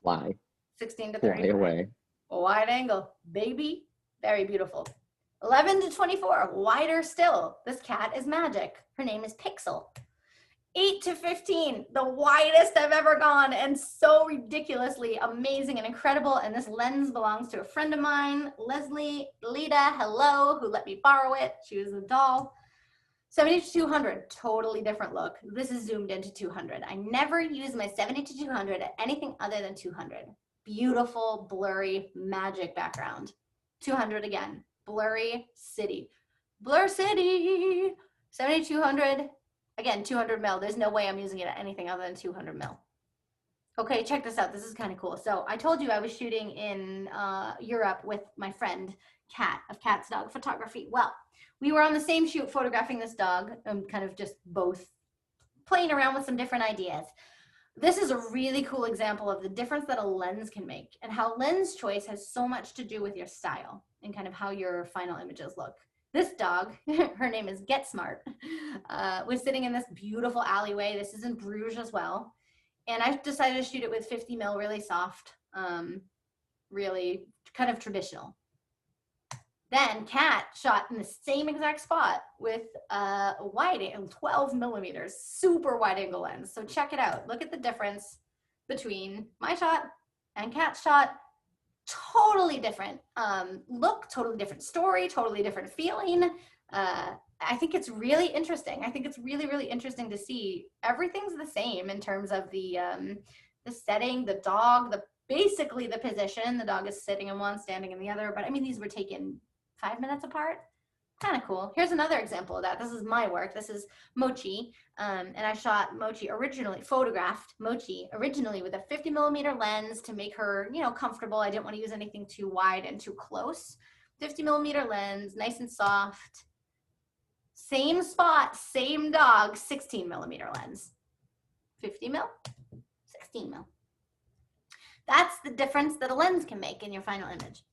Fly. 16 to 30. Fly away. Wide angle, baby, very beautiful. 11 to 24, wider still. This cat is magic. Her name is Pixel. 8 to 15, the widest I've ever gone, and so ridiculously amazing and incredible. And this lens belongs to a friend of mine, Leslie Lita, hello, who let me borrow it. She was a doll. 70 to 200, totally different look. This is zoomed into 200. I never use my 70 to 200 at anything other than 200. Beautiful, blurry, magic background. 200 again, blurry city. Blur city, 70 to 200, again, 200 mil. There's no way I'm using it at anything other than 200 mil. Okay, check this out. This is kind of cool. So I told you I was shooting in Europe with my friend Kat of Kat's Dog Photography. Well, we were on the same shoot photographing this dog, kind of just both playing around with some different ideas. This is a really cool example of the difference that a lens can make and how lens choice has so much to do with your style and kind of how your final images look. This dog, her name is Get Smart, was sitting in this beautiful alleyway. This is in Bruges as well. And I decided to shoot it with 50 mil, really soft, really kind of traditional. Then Kat shot in the same exact spot with a wide angle, 12 millimeters, super wide angle lens. So check it out. Look at the difference between my shot and Kat's shot. Totally different look, totally different story, totally different feeling. I think it's really interesting. I think it's really, really interesting to see everything's the same in terms of the setting, the dog, basically the position. The dog is sitting in one, standing in the other. But I mean, these were taken 5 minutes apart. Kind of cool. Here's another example of that. This is my work. This is Mochi. And I shot Mochi photographed Mochi originally with a 50 millimeter lens to make her, you know, comfortable. I didn't want to use anything too wide and too close. 50 millimeter lens, nice and soft. Same spot, same dog, 16 millimeter lens. 50 mil, 16 mil. That's the difference that a lens can make in your final image.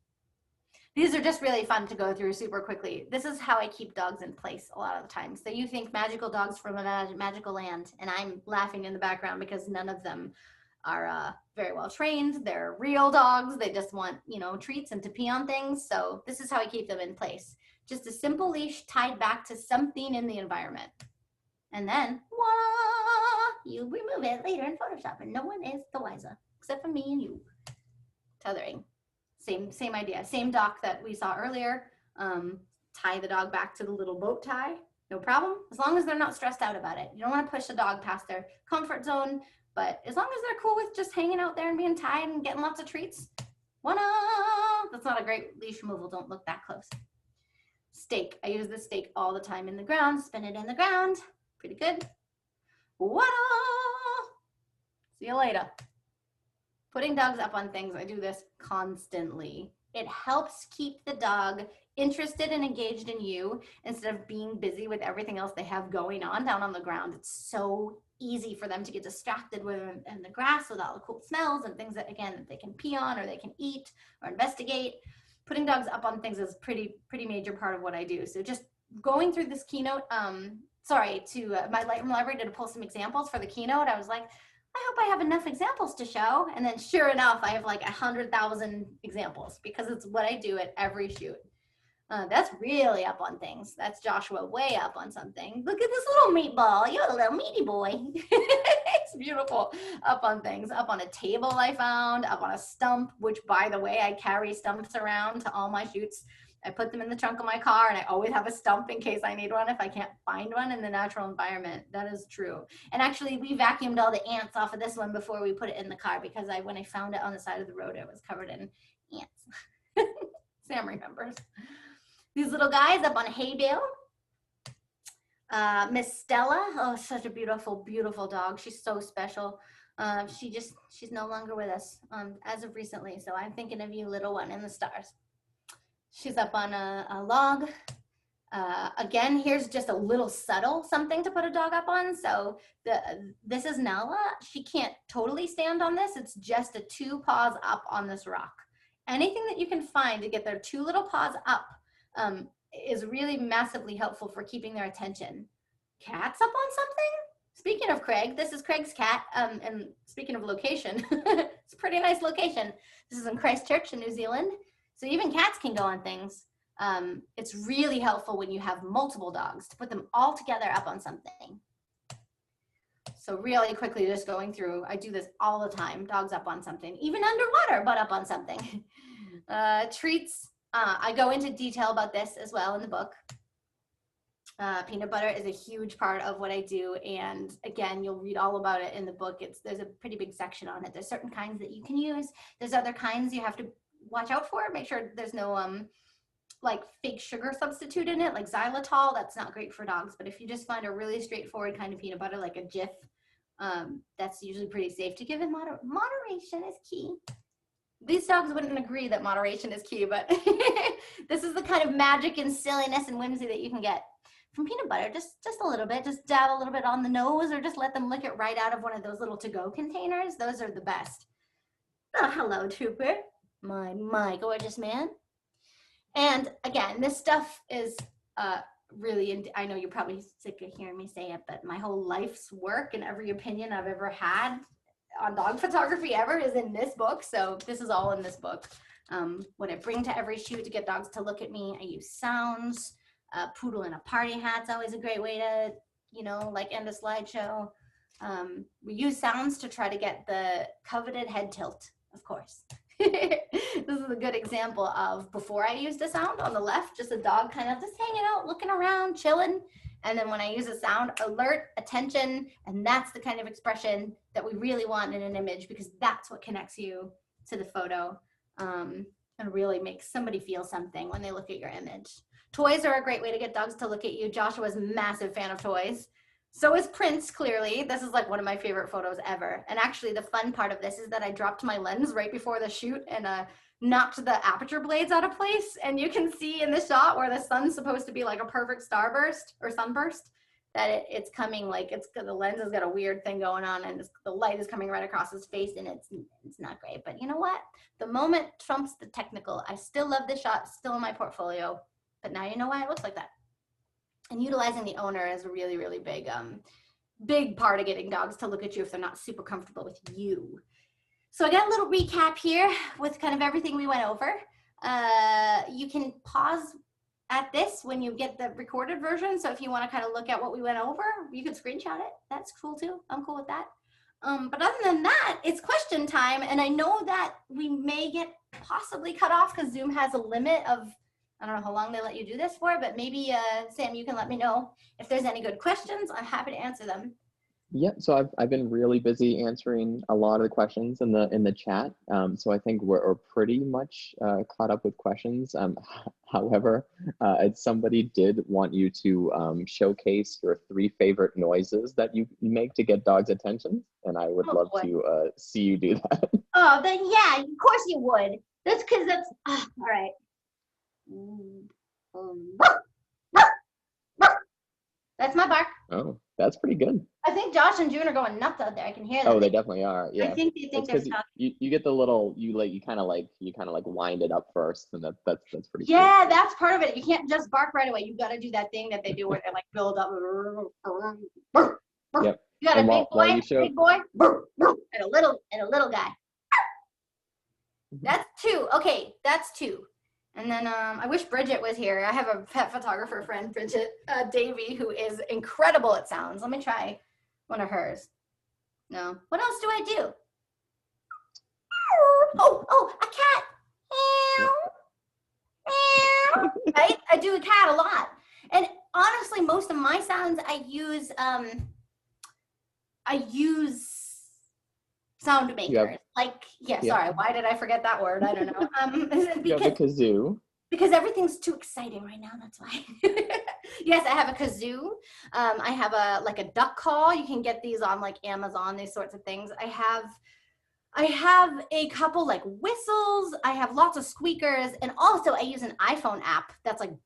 These are just really fun to go through super quickly. This is how I keep dogs in place a lot of the time. So you think magical dogs from a magical land, and I'm laughing in the background because none of them are very well trained. They're real dogs. They just want, you know, treats and to pee on things. So this is how I keep them in place. Just a simple leash tied back to something in the environment. And then, voila, you remove it later in Photoshop, and no one is the wiser, except for me and you. Tethering. Same idea. Same dock that we saw earlier. Tie the dog back to the little boat tie. No problem. As long as they're not stressed out about it. You don't want to push the dog past their comfort zone, but as long as they're cool with just hanging out there and being tied and getting lots of treats, that's not a great leash removal. Don't look that close. Stake. I use this stake all the time in the ground. Spin it in the ground. Pretty good. See you later. Putting dogs up on things, I do this constantly. It helps keep the dog interested and engaged in you instead of being busy with everything else they have going on down on the ground. It's so easy for them to get distracted with in the grass with all the cool smells and things that, again, they can pee on or they can eat or investigate. Putting dogs up on things is pretty major part of what I do. So just going through this keynote, my Lightroom library to pull some examples for the keynote. I was like, I hope I have enough examples to show. And then sure enough, I have like 100,000 examples because it's what I do at every shoot. That's really up on things. That's Joshua way up on something. Look at this little meatball. You're a little meaty boy. It's beautiful. Up on things. Up on a table I found. Up on a stump, which by the way, I carry stumps around to all my shoots. I put them in the trunk of my car, and I always have a stump in case I need one if I can't find one in the natural environment. That is true. And actually, we vacuumed all the ants off of this one before we put it in the car because when I found it on the side of the road, it was covered in ants. Sam remembers. These little guys up on a hay bale. Miss Stella, oh, such a beautiful, beautiful dog. She's so special. She's no longer with us as of recently. So I'm thinking of you, little one in the stars. She's up on a log. Again, here's just a little subtle something to put a dog up on. So this is Nala. She can't totally stand on this. It's just a 2 paws up on this rock. Anything that you can find to get their 2 little paws up is really massively helpful for keeping their attention. Cat's up on something? Speaking of Craig, this is Craig's cat. And speaking of location, it's a pretty nice location. This is in Christchurch in New Zealand. So even cats can go on things. It's really helpful when you have multiple dogs to put them all together up on something. So really quickly, just going through, I do this all the time. Dogs up on something, even underwater, but up on something. Treats, I go into detail about this as well in the book. Peanut butter is a huge part of what I do, and again, you'll read all about it in the book. There's a pretty big section on it. There's certain kinds that you can use. There's other kinds you have to watch out for. Make sure there's no like fake sugar substitute in it, like xylitol. That's not great for dogs. But if you just find a really straightforward kind of peanut butter, like a Jif, that's usually pretty safe to give in. Moderation is key. These dogs wouldn't agree that moderation is key, but this is the kind of magic and silliness and whimsy that you can get from peanut butter. Just a little bit. Just dab a little bit on the nose, or just let them lick it right out of one of those little to-go containers. Those are the best. Oh, hello, Trooper. My gorgeous man. And again, this stuff is really, I know you're probably sick of hearing me say it, but my whole life's work and every opinion I've ever had on dog photography ever is in this book. So this is all in this book. What I bring to every shoot to get dogs to look at me. I use sounds. Poodle in a party hat's always a great way to, you know, like end a slideshow. We use sounds to try to get the coveted head tilt, of course. This is a good example of before I used a sound on the left, just a dog kind of just hanging out, looking around, chilling. And then when I use a sound, alert, attention, and that's the kind of expression that we really want in an image, because that's what connects you to the photo and really makes somebody feel something when they look at your image. Toys are a great way to get dogs to look at you. Joshua's a massive fan of toys. So is Prince, clearly. This is like one of my favorite photos ever. And actually the fun part of this is that I dropped my lens right before the shoot and knocked the aperture blades out of place. And you can see in the shot where the sun's supposed to be like a perfect starburst or sunburst, that it's coming like the lens has got a weird thing going on, and the light is coming right across his face, and it's not great. But you know what? The moment trumps the technical. I still love this shot, still in my portfolio, but now you know why it looks like that. And utilizing the owner is a really, really big part of getting dogs to look at you if they're not super comfortable with you. So I got a little recap here with kind of everything we went over. You can pause at this when you get the recorded version. So if you want to kind of look at what we went over, you can screenshot it. That's cool too. I'm cool with that. But other than that, it's question time. And I know that we may get possibly cut off because Zoom has a limit of, I don't know how long they let you do this for, but maybe Sam, you can let me know if there's any good questions. I'm happy to answer them. Yeah, so I've been really busy answering a lot of the questions in the chat. So I think we're pretty much caught up with questions. However, somebody did want you to showcase your 3 favorite noises that you make to get dogs' attention, and I would love to see you do that. Oh, then yeah, of course you would. That's because that's all right. That's my bark. Oh, that's pretty good. I think Josh and June are going nuts out there. I can hear them. Oh, they definitely are. Yeah. I think they think they're stuck. You get the little, you kind of like wind it up first, and that's pretty cool. Yeah, that's part of it. You can't just bark right away. You got to do that thing that they do where they like build up. Yep. You got a big boy, and a little guy. That's 2. Okay, that's 2. And then I wish Bridget was here. I have a pet photographer friend, Bridget Davey, who is incredible at sounds. Let me try one of hers. No. What else do I do? Oh, a cat. Right? I do a cat a lot. And honestly, most of my sounds I use sound makers. Sorry, why did I forget that word? I don't know. You have a kazoo. Because everything's too exciting right now, that's why. Yes, I have a kazoo. I have a duck call. You can get these on like Amazon, these sorts of things. I have a couple like whistles. I have lots of squeakers, and also I use an iPhone app that's like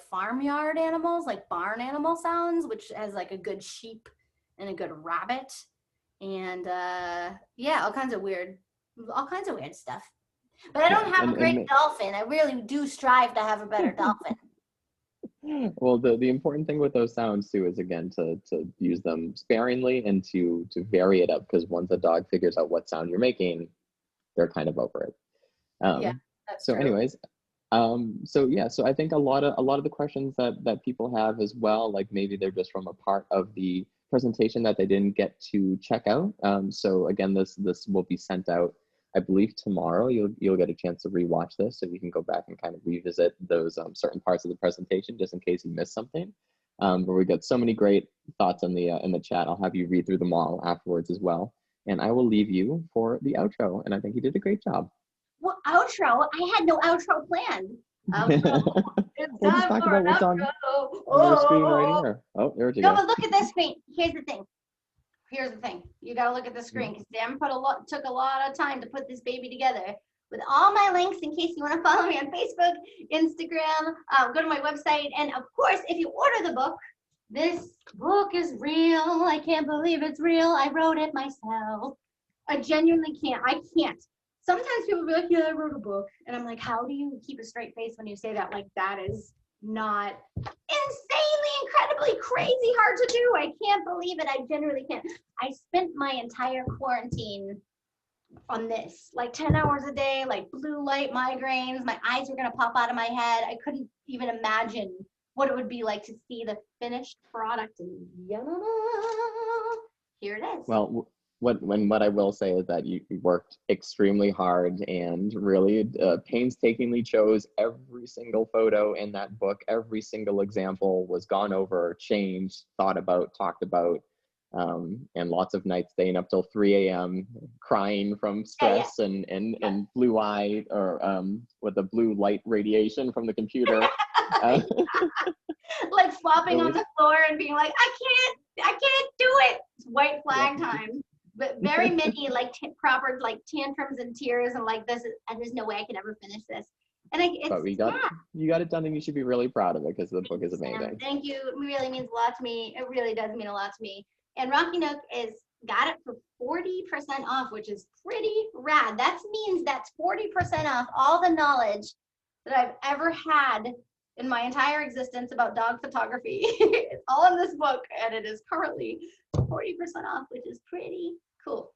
farmyard animals, like barn animal sounds, which has like a good sheep and a good rabbit. And all kinds of weird stuff. But I don't have a great dolphin. I really do strive to have a better dolphin. Well, the important thing with those sounds too is, again, to use them sparingly and to vary it up, because once a dog figures out what sound you're making, they're kind of over it. That's true. Anyways, so I think a lot of the questions that people have as well, like maybe they're just from a part of the presentation that they didn't get to check out. So again, this will be sent out I believe tomorrow you'll get a chance to rewatch this, so you can go back and kind of revisit those certain parts of the presentation, just in case you missed something. But we got so many great thoughts in the chat. I'll have you read through them all afterwards as well. And I will leave you for the outro. And I think you did a great job. Well, outro? I had no outro planned. Outro. It's We'll just time talk for about an what's on outro. your screen right here. Oh, there you No, go. but look at this screen. Here's the thing. Here's the thing. You gotta look at the screen because Sam took a lot of time to put this baby together with all my links in case you want to follow me on Facebook, Instagram, go to my website, and of course, if you order the book, this book is real. I can't believe it's real. I wrote it myself. I genuinely can't. I can't. Sometimes people be like, yeah, I wrote a book. And I'm like, how do you keep a straight face when you say that? Like, that is not insanely, incredibly crazy hard to do. I can't believe it. I genuinely can't. I spent my entire quarantine on this, like 10 hours a day, like blue light migraines. My eyes were going to pop out of my head. I couldn't even imagine what it would be like to see the finished product. And here it is. Well, what I will say is that you worked extremely hard and really painstakingly chose every single photo in that book. Every single example was gone over, changed, thought about, talked about, and lots of nights staying up till 3 a.m. crying from stress and blue eye or with the blue light radiation from the computer. Like flopping on the floor and being like, I can't do it. It's white flag time. But very many like proper like tantrums and tears and like there's no way I could ever finish this. And but you got it done, and you should be really proud of it because the book is amazing. Thank you. It really means a lot to me. It really does mean a lot to me. And Rocky Nook got it for 40% off, which is pretty rad. That means that's 40% off all the knowledge that I've ever had in my entire existence about dog photography. It's all in this book, and it is currently 40% off, which is pretty cool.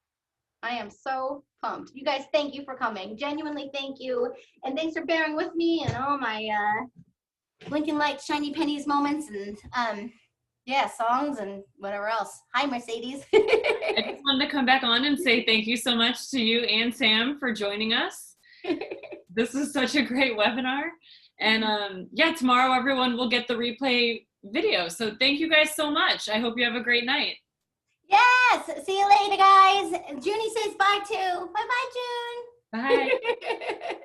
I am so pumped. You guys, thank you for coming. Genuinely, thank you. And thanks for bearing with me and all my blinking lights, shiny pennies moments, and songs and whatever else. Hi, Mercedes. I just wanted to come back on and say thank you so much to you and Sam for joining us. This was such a great webinar. And tomorrow everyone will get the replay video. So thank you guys so much. I hope you have a great night. Yes. See you later, guys. Junie says bye too. Bye-bye, June. Bye.